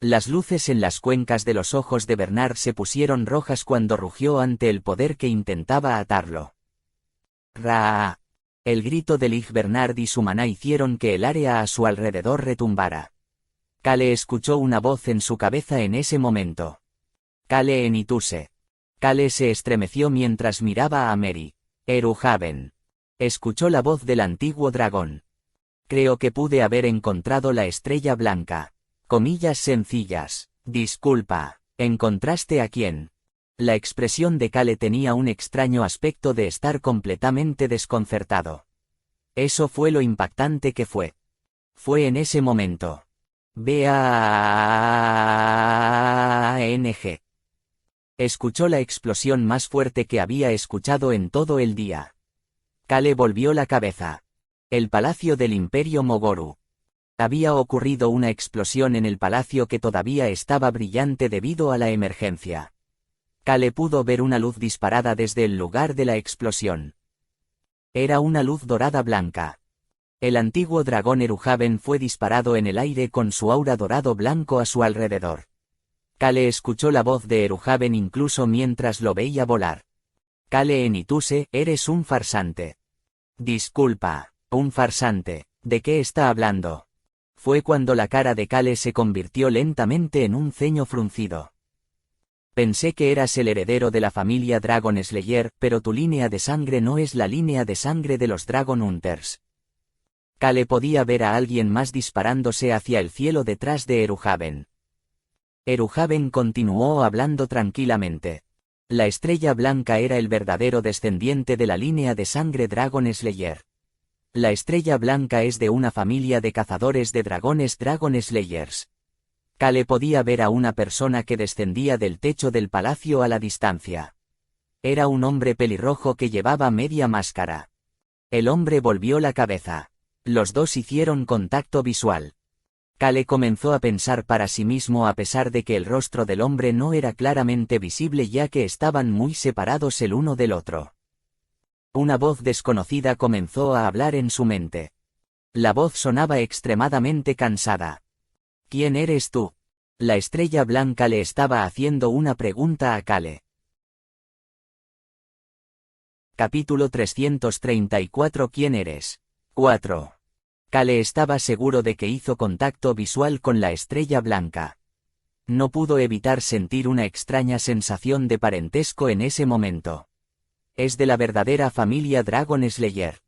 Las luces en las cuencas de los ojos de Bernard se pusieron rojas cuando rugió ante el poder que intentaba atarlo. ¡Ra! El grito de Lich Bernard y su maná hicieron que el área a su alrededor retumbara. Kale escuchó una voz en su cabeza en ese momento. Kale Enituse. Kale se estremeció mientras miraba a Mary. Eruhaven. Escuchó la voz del antiguo dragón. Creo que pude haber encontrado la estrella blanca. Comillas sencillas. Disculpa. ¿Encontraste a quién? La expresión de Kale tenía un extraño aspecto de estar completamente desconcertado. Eso fue lo impactante que fue. Fue en ese momento. BANG. Escuchó la explosión más fuerte que había escuchado en todo el día. Kale volvió la cabeza. El palacio del Imperio Mogoru. Había ocurrido una explosión en el palacio que todavía estaba brillante debido a la emergencia. Kale pudo ver una luz disparada desde el lugar de la explosión. Era una luz dorada blanca. El antiguo dragón Eruhaven fue disparado en el aire con su aura dorado blanco a su alrededor. Kale escuchó la voz de Eruhaven incluso mientras lo veía volar. Kale Enituse, eres un farsante. Disculpa, un farsante, ¿de qué está hablando? Fue cuando la cara de Kale se convirtió lentamente en un ceño fruncido. Pensé que eras el heredero de la familia Dragon Slayer, pero tu línea de sangre no es la línea de sangre de los Dragon Hunters. Kale podía ver a alguien más disparándose hacia el cielo detrás de Eruhaven. Eruhaven continuó hablando tranquilamente. La estrella blanca era el verdadero descendiente de la línea de sangre Dragon Slayer. La estrella blanca es de una familia de cazadores de dragones Dragon Slayers. Kale podía ver a una persona que descendía del techo del palacio a la distancia. Era un hombre pelirrojo que llevaba media máscara. El hombre volvió la cabeza. Los dos hicieron contacto visual. Kale comenzó a pensar para sí mismo a pesar de que el rostro del hombre no era claramente visible ya que estaban muy separados el uno del otro. Una voz desconocida comenzó a hablar en su mente. La voz sonaba extremadamente cansada. ¿Quién eres tú? La estrella blanca le estaba haciendo una pregunta a Kale. Capítulo 334 ¿Quién eres? 4. Kale estaba seguro de que hizo contacto visual con la estrella blanca. No pudo evitar sentir una extraña sensación de parentesco en ese momento. Es de la verdadera familia Dragon Slayer.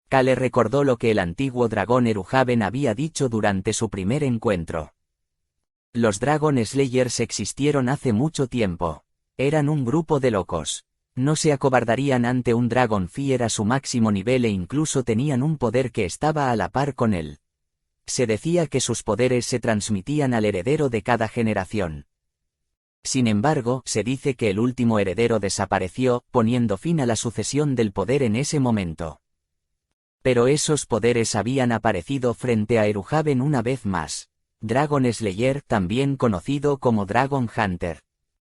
Kale recordó lo que el antiguo dragón Eruhaven había dicho durante su primer encuentro. Los Dragon Slayers existieron hace mucho tiempo. Eran un grupo de locos. No se acobardarían ante un Dragon Fier a su máximo nivel e incluso tenían un poder que estaba a la par con él. Se decía que sus poderes se transmitían al heredero de cada generación. Sin embargo, se dice que el último heredero desapareció, poniendo fin a la sucesión del poder en ese momento. Pero esos poderes habían aparecido frente a Eruhaven una vez más. Dragon Slayer, también conocido como Dragon Hunter.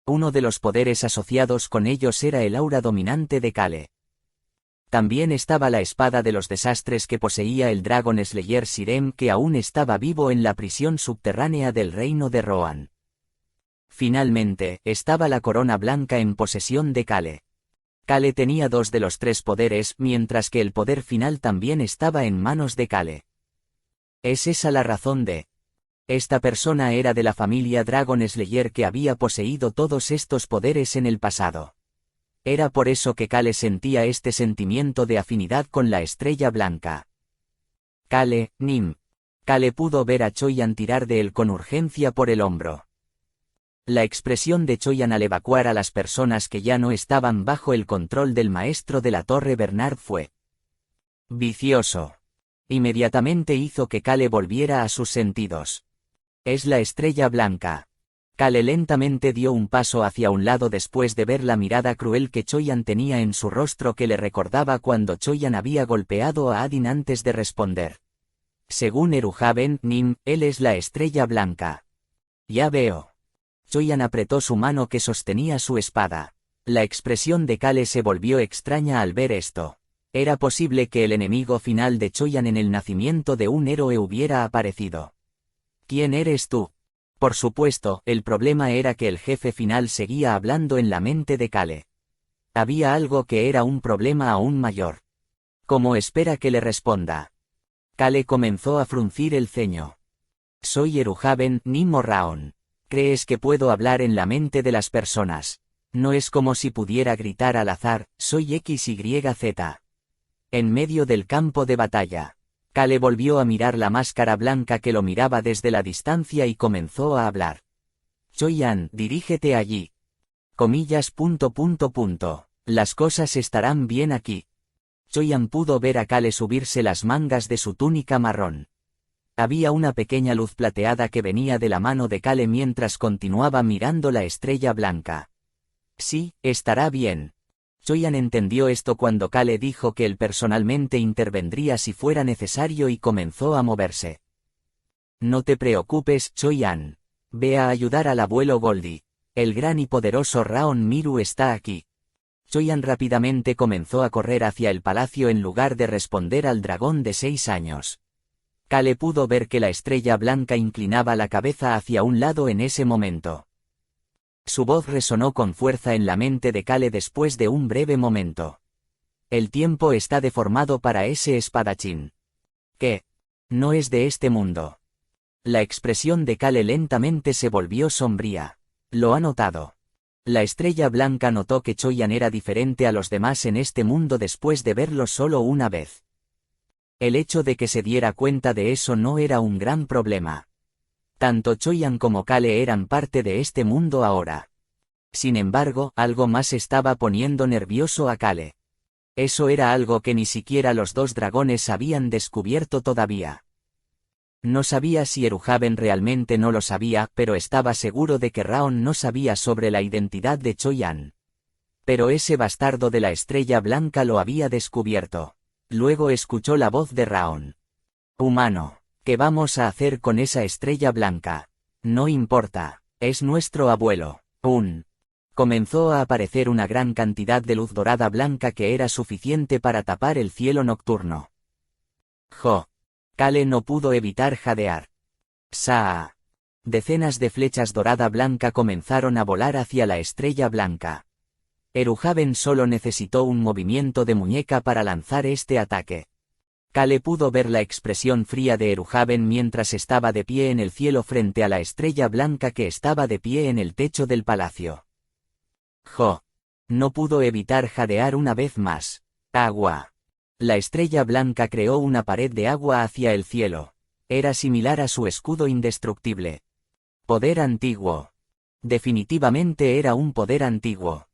Uno de los poderes asociados con ellos era el aura dominante de Kale. También estaba la espada de los desastres que poseía el Dragon Slayer Sirem, que aún estaba vivo en la prisión subterránea del reino de Rohan. Finalmente, estaba la corona blanca en posesión de Kale. Kale tenía 2 de los 3 poderes, mientras que el poder final también estaba en manos de Kale. ¿Es esa la razón de? Esta persona era de la familia Dragon Slayer que había poseído todos estos poderes en el pasado. Era por eso que Kale sentía este sentimiento de afinidad con la estrella blanca. Kale, Nim. Kale pudo ver a Choyan tirar de él con urgencia por el hombro. La expresión de Choyan al evacuar a las personas que ya no estaban bajo el control del maestro de la torre Bernard fue vicioso. Inmediatamente hizo que Kale volviera a sus sentidos. Es la estrella blanca. Kale lentamente dio un paso hacia un lado después de ver la mirada cruel que Choyan tenía en su rostro, que le recordaba cuando Choyan había golpeado a Adin antes de responder. Según Eruhaven, Nim, él es la estrella blanca. Ya veo. Choyan apretó su mano que sostenía su espada. La expresión de Kale se volvió extraña al ver esto. Era posible que el enemigo final de Choyan en el nacimiento de un héroe hubiera aparecido. ¿Quién eres tú? Por supuesto, el problema era que el jefe final seguía hablando en la mente de Kale. Había algo que era un problema aún mayor. ¿Cómo espera que le responda? Kale comenzó a fruncir el ceño. Soy Eruhaven, Nim o Raon. ¿Crees que puedo hablar en la mente de las personas? No es como si pudiera gritar al azar, soy XYZ. En medio del campo de batalla, Kale volvió a mirar la máscara blanca que lo miraba desde la distancia y comenzó a hablar. Choyan, dirígete allí. Comillas. Las cosas estarán bien aquí. Choyan pudo ver a Kale subirse las mangas de su túnica marrón. Había una pequeña luz plateada que venía de la mano de Kale mientras continuaba mirando la estrella blanca. Sí, estará bien. Choyan entendió esto cuando Kale dijo que él personalmente intervendría si fuera necesario y comenzó a moverse. No te preocupes, Choyan. Ve a ayudar al abuelo Goldie. El gran y poderoso Raon Miru está aquí. Choyan rápidamente comenzó a correr hacia el palacio en lugar de responder al dragón de 6 años. Kale pudo ver que la estrella blanca inclinaba la cabeza hacia un lado en ese momento. Su voz resonó con fuerza en la mente de Kale después de un breve momento. El tiempo está deformado para ese espadachín. ¿Qué? No es de este mundo. La expresión de Kale lentamente se volvió sombría. Lo ha notado. La estrella blanca notó que Choyan era diferente a los demás en este mundo después de verlo solo una vez. El hecho de que se diera cuenta de eso no era un gran problema. Tanto Choyan como Kale eran parte de este mundo ahora. Sin embargo, algo más estaba poniendo nervioso a Kale. Eso era algo que ni siquiera los 2 dragones habían descubierto todavía. No sabía si Eruhaven realmente no lo sabía, pero estaba seguro de que Raon no sabía sobre la identidad de Choyan. Pero ese bastardo de la estrella blanca lo había descubierto. Luego escuchó la voz de Raon. Humano, ¿qué vamos a hacer con esa estrella blanca? No importa, es nuestro abuelo. Comenzó a aparecer una gran cantidad de luz dorada blanca que era suficiente para tapar el cielo nocturno. Kale no pudo evitar jadear. Saa. Decenas de flechas dorada blanca comenzaron a volar hacia la estrella blanca. Eruhaven solo necesitó un movimiento de muñeca para lanzar este ataque. Kale pudo ver la expresión fría de Eruhaven mientras estaba de pie en el cielo frente a la estrella blanca que estaba de pie en el techo del palacio. No pudo evitar jadear una vez más. Agua. La estrella blanca creó una pared de agua hacia el cielo. Era similar a su escudo indestructible. Poder antiguo. Definitivamente era un poder antiguo.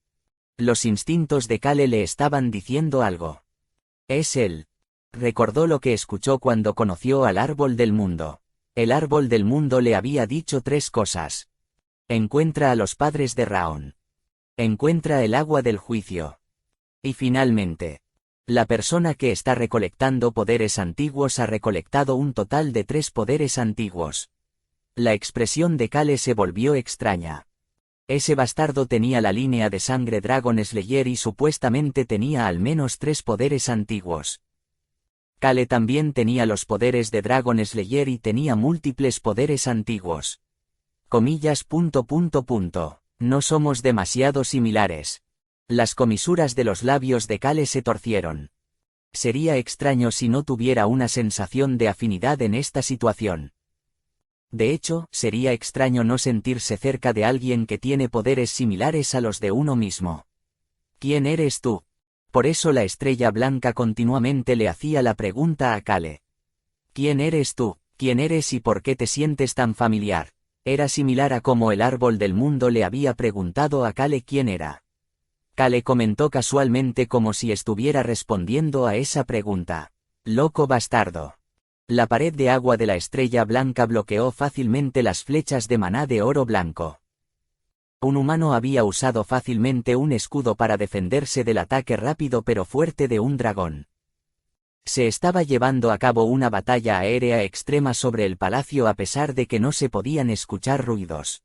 Los instintos de Kale le estaban diciendo algo. Es él. Recordó lo que escuchó cuando conoció al árbol del mundo. El árbol del mundo le había dicho 3 cosas. Encuentra a los padres de Raon. Encuentra el agua del juicio. Y finalmente, la persona que está recolectando poderes antiguos ha recolectado un total de 3 poderes antiguos. La expresión de Kale se volvió extraña. Ese bastardo tenía la línea de sangre Dragon Slayer y supuestamente tenía al menos 3 poderes antiguos. Kale también tenía los poderes de Dragon Slayer y tenía múltiples poderes antiguos. Comillas. No somos demasiado similares. Las comisuras de los labios de Kale se torcieron. Sería extraño si no tuviera una sensación de afinidad en esta situación. De hecho, sería extraño no sentirse cerca de alguien que tiene poderes similares a los de uno mismo. ¿Quién eres tú? Por eso la estrella blanca continuamente le hacía la pregunta a Kale. ¿Quién eres tú? ¿Quién eres y por qué te sientes tan familiar? Era similar a como el árbol del mundo le había preguntado a Kale quién era. Kale comentó casualmente como si estuviera respondiendo a esa pregunta. Loco bastardo. La pared de agua de la estrella blanca bloqueó fácilmente las flechas de maná de oro blanco. Un humano había usado fácilmente un escudo para defenderse del ataque rápido pero fuerte de un dragón. Se estaba llevando a cabo una batalla aérea extrema sobre el palacio a pesar de que no se podían escuchar ruidos.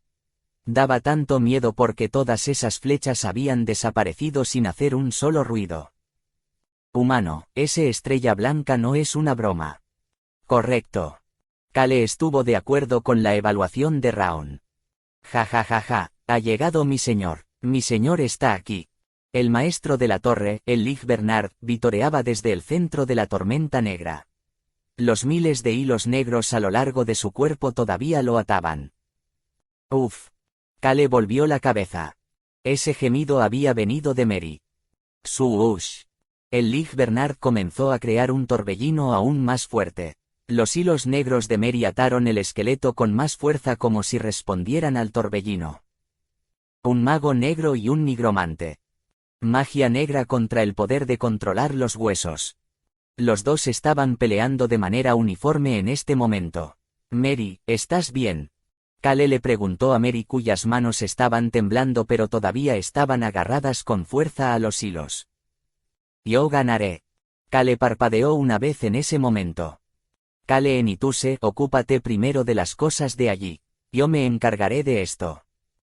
Daba tanto miedo porque todas esas flechas habían desaparecido sin hacer un solo ruido. Humano, ese estrella blanca no es una broma. Correcto. Kale estuvo de acuerdo con la evaluación de Raon. Ja ja ja ja, ha llegado mi señor está aquí. El maestro de la torre, el Lig Bernard, vitoreaba desde el centro de la tormenta negra. Los miles de hilos negros a lo largo de su cuerpo todavía lo ataban. Uf. Kale volvió la cabeza. Ese gemido había venido de Mary. Suush. El Lig Bernard comenzó a crear un torbellino aún más fuerte. Los hilos negros de Mary ataron el esqueleto con más fuerza como si respondieran al torbellino. Un mago negro y un nigromante. Magia negra contra el poder de controlar los huesos. Los dos estaban peleando de manera uniforme en este momento. Mary, ¿estás bien? Kale le preguntó a Mary cuyas manos estaban temblando pero todavía estaban agarradas con fuerza a los hilos. Yo ganaré. Kale parpadeó una vez en ese momento. Kale Enituse, ocúpate primero de las cosas de allí. Yo me encargaré de esto.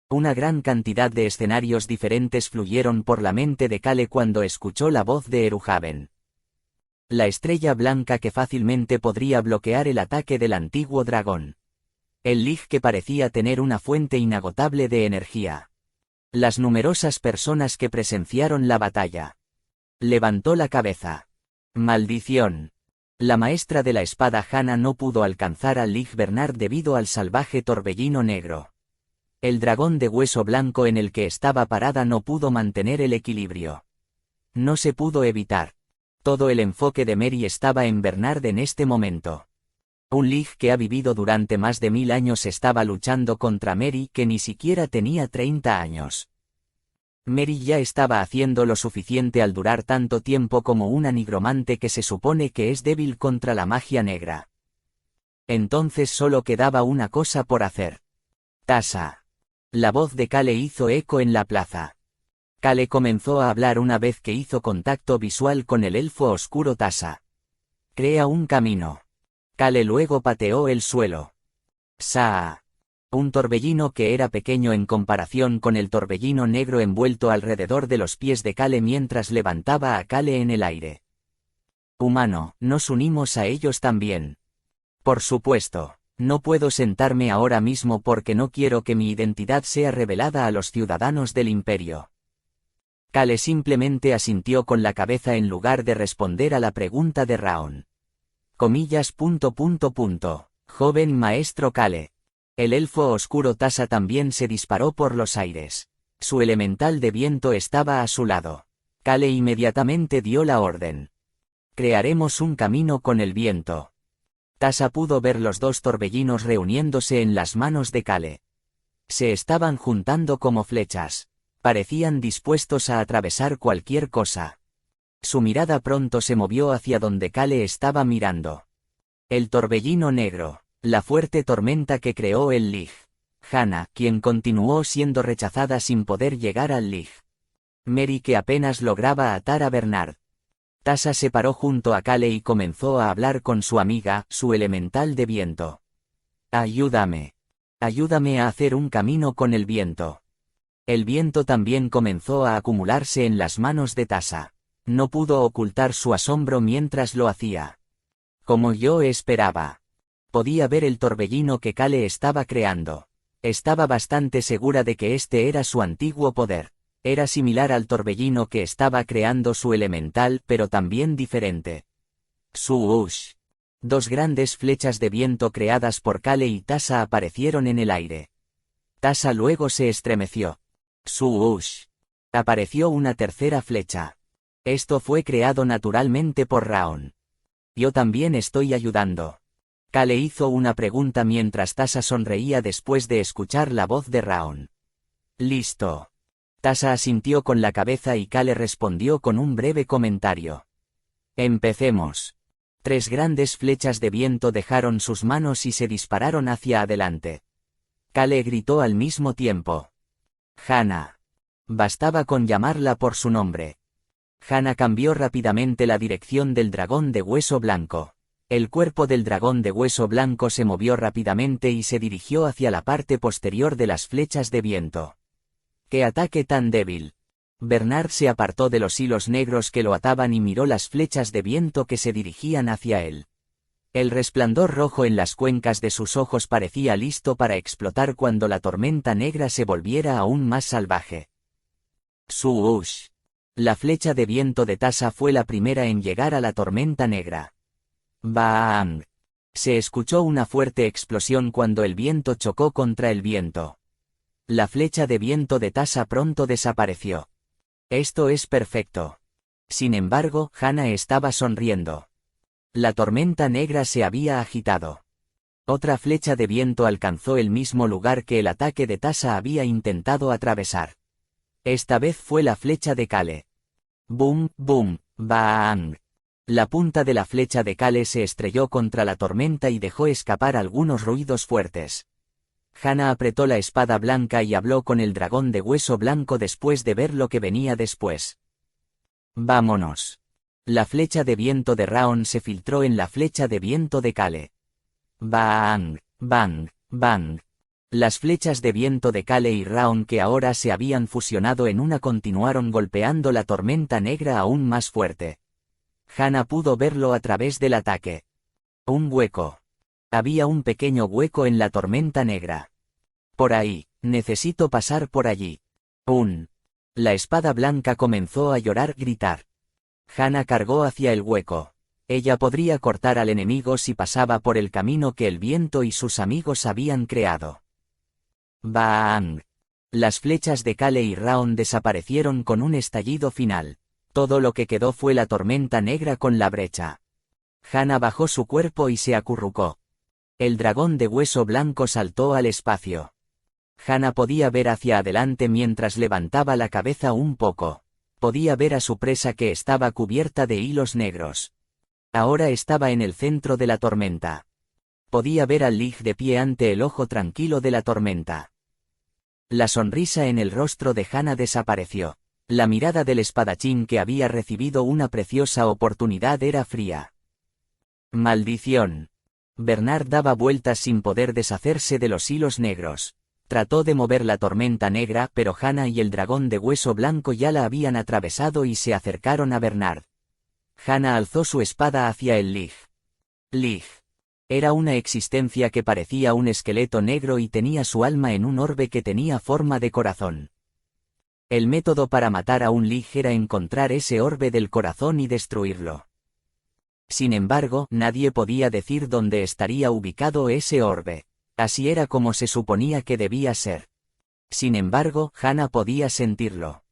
Una gran cantidad de escenarios diferentes fluyeron por la mente de Kale cuando escuchó la voz de Eruhaven. La estrella blanca que fácilmente podría bloquear el ataque del antiguo dragón. El Lig que parecía tener una fuente inagotable de energía. Las numerosas personas que presenciaron la batalla. Levantó la cabeza. Maldición. La maestra de la espada Hana no pudo alcanzar al Lig Bernard debido al salvaje torbellino negro. El dragón de hueso blanco en el que estaba parada no pudo mantener el equilibrio. No se pudo evitar. Todo el enfoque de Mary estaba en Bernard en este momento. Un Lig que ha vivido durante más de 1000 años estaba luchando contra Mary que ni siquiera tenía 30 años. Mary ya estaba haciendo lo suficiente al durar tanto tiempo como una nigromante que se supone que es débil contra la magia negra. Entonces solo quedaba una cosa por hacer. Tasa. La voz de Kale hizo eco en la plaza. Kale comenzó a hablar una vez que hizo contacto visual con el elfo oscuro Tasa. Crea un camino. Kale luego pateó el suelo. Saa. Un torbellino que era pequeño en comparación con el torbellino negro envuelto alrededor de los pies de Kale mientras levantaba a Kale en el aire. Humano, nos unimos a ellos también. Por supuesto, no puedo sentarme ahora mismo porque no quiero que mi identidad sea revelada a los ciudadanos del imperio. Kale simplemente asintió con la cabeza en lugar de responder a la pregunta de Raon. Comillas. Joven maestro Kale. El elfo oscuro Tasa también se disparó por los aires. Su elemental de viento estaba a su lado. Kale inmediatamente dio la orden. Crearemos un camino con el viento. Tasa pudo ver los dos torbellinos reuniéndose en las manos de Kale. Se estaban juntando como flechas. Parecían dispuestos a atravesar cualquier cosa. Su mirada pronto se movió hacia donde Kale estaba mirando. El torbellino negro. La fuerte tormenta que creó el Lig. Hana, quien continuó siendo rechazada sin poder llegar al Lig. Mary que apenas lograba atar a Bernard. Tasa se paró junto a Kale y comenzó a hablar con su amiga, su elemental de viento. Ayúdame. Ayúdame a hacer un camino con el viento. El viento también comenzó a acumularse en las manos de Tasa. No pudo ocultar su asombro mientras lo hacía. Como yo esperaba. Podía ver el torbellino que Kale estaba creando. Estaba bastante segura de que este era su antiguo poder. Era similar al torbellino que estaba creando su elemental, pero también diferente. Swoosh. Dos grandes flechas de viento creadas por Kale y Tasa aparecieron en el aire. Tasa luego se estremeció. Swoosh. Apareció una tercera flecha. Esto fue creado naturalmente por Raon. Yo también estoy ayudando. Kale hizo una pregunta mientras Tasa sonreía después de escuchar la voz de Raon. Listo. Tasa asintió con la cabeza y Kale respondió con un breve comentario. Empecemos. 3 grandes flechas de viento dejaron sus manos y se dispararon hacia adelante. Kale gritó al mismo tiempo. Hana. Bastaba con llamarla por su nombre. Hana cambió rápidamente la dirección del dragón de hueso blanco. El cuerpo del dragón de hueso blanco se movió rápidamente y se dirigió hacia la parte posterior de las flechas de viento. ¡Qué ataque tan débil! Bernard se apartó de los hilos negros que lo ataban y miró las flechas de viento que se dirigían hacia él. El resplandor rojo en las cuencas de sus ojos parecía listo para explotar cuando la tormenta negra se volviera aún más salvaje. ¡Swoosh! La flecha de viento de Tasa fue la primera en llegar a la tormenta negra. ¡Bang! Se escuchó una fuerte explosión cuando el viento chocó contra el viento. La flecha de viento de Tasa pronto desapareció. Esto es perfecto. Sin embargo, Hana estaba sonriendo. La tormenta negra se había agitado. Otra flecha de viento alcanzó el mismo lugar que el ataque de Tasa había intentado atravesar. Esta vez fue la flecha de Kale. ¡Boom, boom, bang! La punta de la flecha de Kale se estrelló contra la tormenta y dejó escapar algunos ruidos fuertes. Hana apretó la espada blanca y habló con el dragón de hueso blanco después de ver lo que venía después. ¡Vámonos! La flecha de viento de Raon se filtró en la flecha de viento de Kale. ¡Bang! ¡Bang! ¡Bang! Las flechas de viento de Kale y Raon que ahora se habían fusionado en una continuaron golpeando la tormenta negra aún más fuerte. Hana pudo verlo a través del ataque. Un hueco. Había un pequeño hueco en la tormenta negra. Por ahí, necesito pasar por allí. La espada blanca comenzó a gritar. Hana cargó hacia el hueco. Ella podría cortar al enemigo si pasaba por el camino que el viento y sus amigos habían creado. ¡Bang! Las flechas de Kale y Raon desaparecieron con un estallido final. Todo lo que quedó fue la tormenta negra con la brecha. Hana bajó su cuerpo y se acurrucó. El dragón de hueso blanco saltó al espacio. Hana podía ver hacia adelante mientras levantaba la cabeza un poco. Podía ver a su presa que estaba cubierta de hilos negros. Ahora estaba en el centro de la tormenta. Podía ver al Lig de pie ante el ojo tranquilo de la tormenta. La sonrisa en el rostro de Hana desapareció. La mirada del espadachín que había recibido una preciosa oportunidad era fría. ¡Maldición! Bernard daba vueltas sin poder deshacerse de los hilos negros. Trató de mover la tormenta negra, pero Hana y el dragón de hueso blanco ya la habían atravesado y se acercaron a Bernard. Hana alzó su espada hacia el Lig. Lig. Era una existencia que parecía un esqueleto negro y tenía su alma en un orbe que tenía forma de corazón. El método para matar a un Lig era encontrar ese orbe del corazón y destruirlo. Sin embargo, nadie podía decir dónde estaría ubicado ese orbe. Así era como se suponía que debía ser. Sin embargo, Hana podía sentirlo.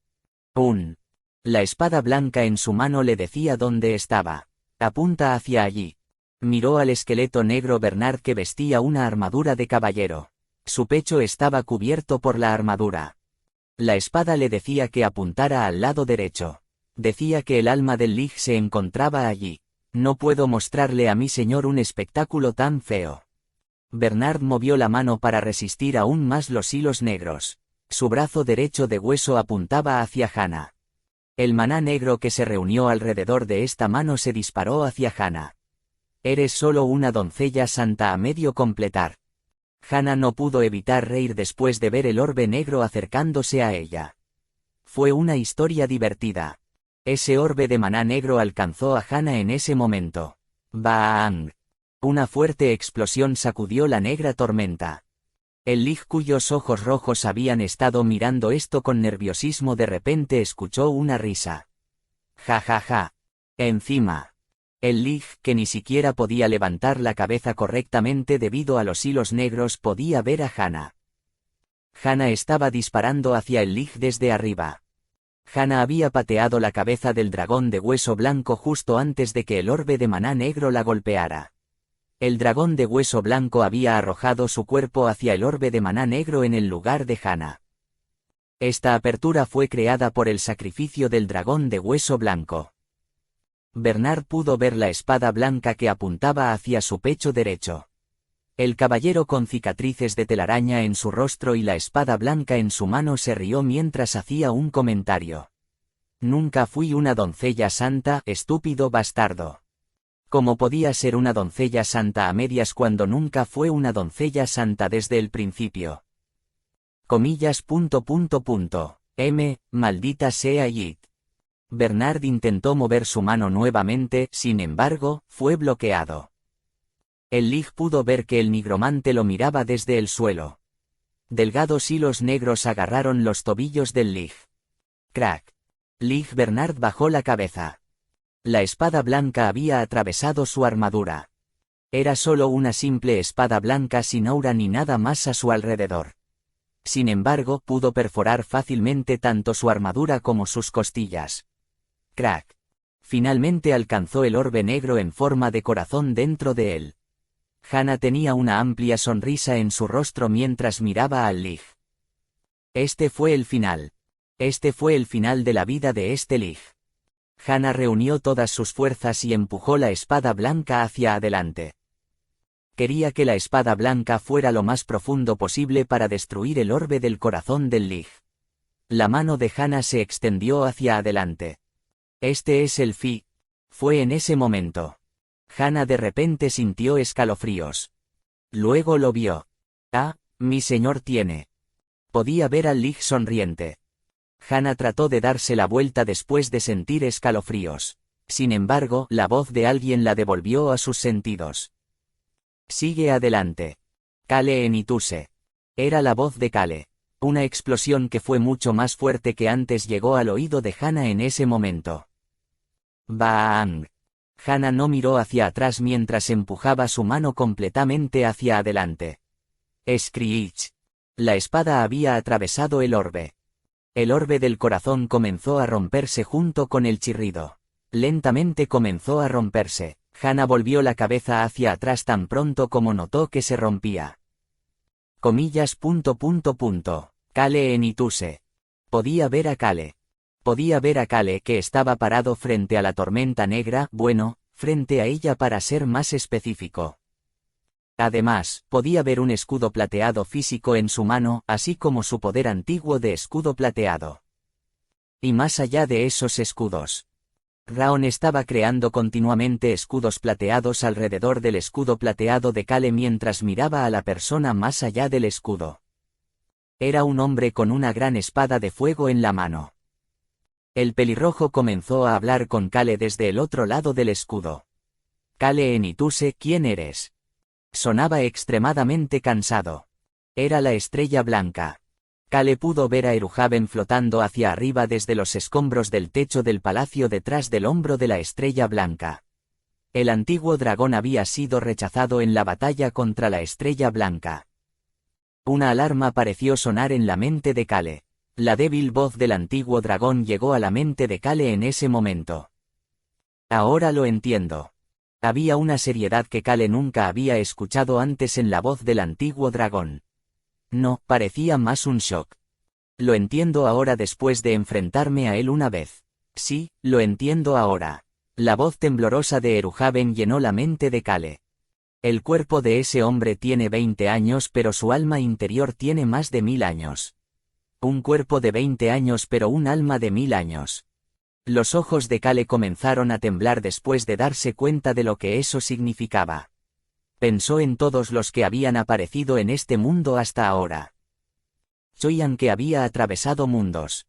La espada blanca en su mano le decía dónde estaba. Apunta hacia allí. Miró al esqueleto negro Bernard que vestía una armadura de caballero. Su pecho estaba cubierto por la armadura. La espada le decía que apuntara al lado derecho. Decía que el alma del Lig se encontraba allí. No puedo mostrarle a mi señor un espectáculo tan feo. Bernard movió la mano para resistir aún más los hilos negros. Su brazo derecho de hueso apuntaba hacia Hana. El maná negro que se reunió alrededor de esta mano se disparó hacia Hana. Eres solo una doncella santa a medio completar. Hana no pudo evitar reír después de ver el orbe negro acercándose a ella. Fue una historia divertida. Ese orbe de maná negro alcanzó a Hana en ese momento. ¡Bang! Una fuerte explosión sacudió la negra tormenta. El Lich, cuyos ojos rojos habían estado mirando esto con nerviosismo, de repente escuchó una risa. Ja ja ja. Encima. El Lich, que ni siquiera podía levantar la cabeza correctamente debido a los hilos negros, podía ver a Hana. Hana estaba disparando hacia el Lich desde arriba. Hana había pateado la cabeza del dragón de hueso blanco justo antes de que el orbe de maná negro la golpeara. El dragón de hueso blanco había arrojado su cuerpo hacia el orbe de maná negro en el lugar de Hana. Esta apertura fue creada por el sacrificio del dragón de hueso blanco. Bernard pudo ver la espada blanca que apuntaba hacia su pecho derecho. El caballero con cicatrices de telaraña en su rostro y la espada blanca en su mano se rió mientras hacía un comentario. Nunca fui una doncella santa, estúpido bastardo. ¿Cómo podía ser una doncella santa a medias cuando nunca fue una doncella santa desde el principio? Comillas. Maldita sea Yit. Bernard intentó mover su mano nuevamente, sin embargo, fue bloqueado. El Lich pudo ver que el nigromante lo miraba desde el suelo. Delgados hilos negros agarraron los tobillos del Lich. Crack. Lich. Bernard bajó la cabeza. La espada blanca había atravesado su armadura. Era solo una simple espada blanca sin aura ni nada más a su alrededor. Sin embargo, pudo perforar fácilmente tanto su armadura como sus costillas. Crack. Finalmente alcanzó el orbe negro en forma de corazón dentro de él. Hana tenía una amplia sonrisa en su rostro mientras miraba al Lich. Este fue el final. Este fue el final de la vida de este Lich. Hana reunió todas sus fuerzas y empujó la espada blanca hacia adelante. Quería que la espada blanca fuera lo más profundo posible para destruir el orbe del corazón del Lich. La mano de Hana se extendió hacia adelante. Este es el fin. Fue en ese momento. Hana de repente sintió escalofríos. Luego lo vio. Ah, mi señor tiene. Podía ver al Lich sonriente. Hana trató de darse la vuelta después de sentir escalofríos. Sin embargo, la voz de alguien la devolvió a sus sentidos. Sigue adelante. Kale Enituse. Era la voz de Kale. Una explosión que fue mucho más fuerte que antes llegó al oído de Hana en ese momento. ¡Bang! Hana no miró hacia atrás mientras empujaba su mano completamente hacia adelante. Screech. La espada había atravesado el orbe. El orbe del corazón comenzó a romperse junto con el chirrido. Lentamente comenzó a romperse. Hana volvió la cabeza hacia atrás tan pronto como notó que se rompía. Comillas. Kale Enituse. Podía ver a Kale. Podía ver a Kale que estaba parado frente a la tormenta negra, bueno, frente a ella para ser más específico. Además, podía ver un escudo plateado físico en su mano, así como su poder antiguo de escudo plateado. Y más allá de esos escudos. Raon estaba creando continuamente escudos plateados alrededor del escudo plateado de Kale mientras miraba a la persona más allá del escudo. Era un hombre con una gran espada de fuego en la mano. El pelirrojo comenzó a hablar con Kale desde el otro lado del escudo. Kale Enituse, ¿quién eres? Sonaba extremadamente cansado. Era la estrella blanca. Kale pudo ver a Eruhaven flotando hacia arriba desde los escombros del techo del palacio detrás del hombro de la estrella blanca. El antiguo dragón había sido rechazado en la batalla contra la estrella blanca. Una alarma pareció sonar en la mente de Kale. La débil voz del antiguo dragón llegó a la mente de Kale en ese momento. Ahora lo entiendo. Había una seriedad que Kale nunca había escuchado antes en la voz del antiguo dragón. No, parecía más un shock. Lo entiendo ahora después de enfrentarme a él una vez. Sí, lo entiendo ahora. La voz temblorosa de Eruhaven llenó la mente de Kale. El cuerpo de ese hombre tiene 20 años pero su alma interior tiene más de 1000 años. Un cuerpo de 20 años pero un alma de 1000 años. Los ojos de Kale comenzaron a temblar después de darse cuenta de lo que eso significaba. Pensó en todos los que habían aparecido en este mundo hasta ahora. Choyan, que había atravesado mundos.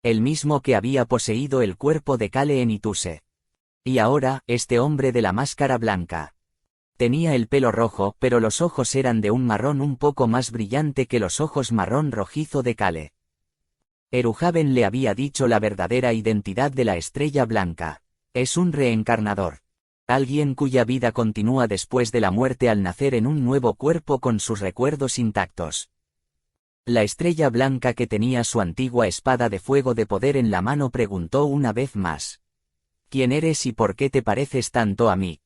El mismo que había poseído el cuerpo de Kale en Ituse. Y ahora, este hombre de la máscara blanca. Tenía el pelo rojo, pero los ojos eran de un marrón un poco más brillante que los ojos marrón rojizo de Kale. Eruhaven le había dicho la verdadera identidad de la estrella blanca. Es un reencarnador. Alguien cuya vida continúa después de la muerte al nacer en un nuevo cuerpo con sus recuerdos intactos. La estrella blanca, que tenía su antigua espada de fuego de poder en la mano, preguntó una vez más. ¿Quién eres y por qué te pareces tanto a mí?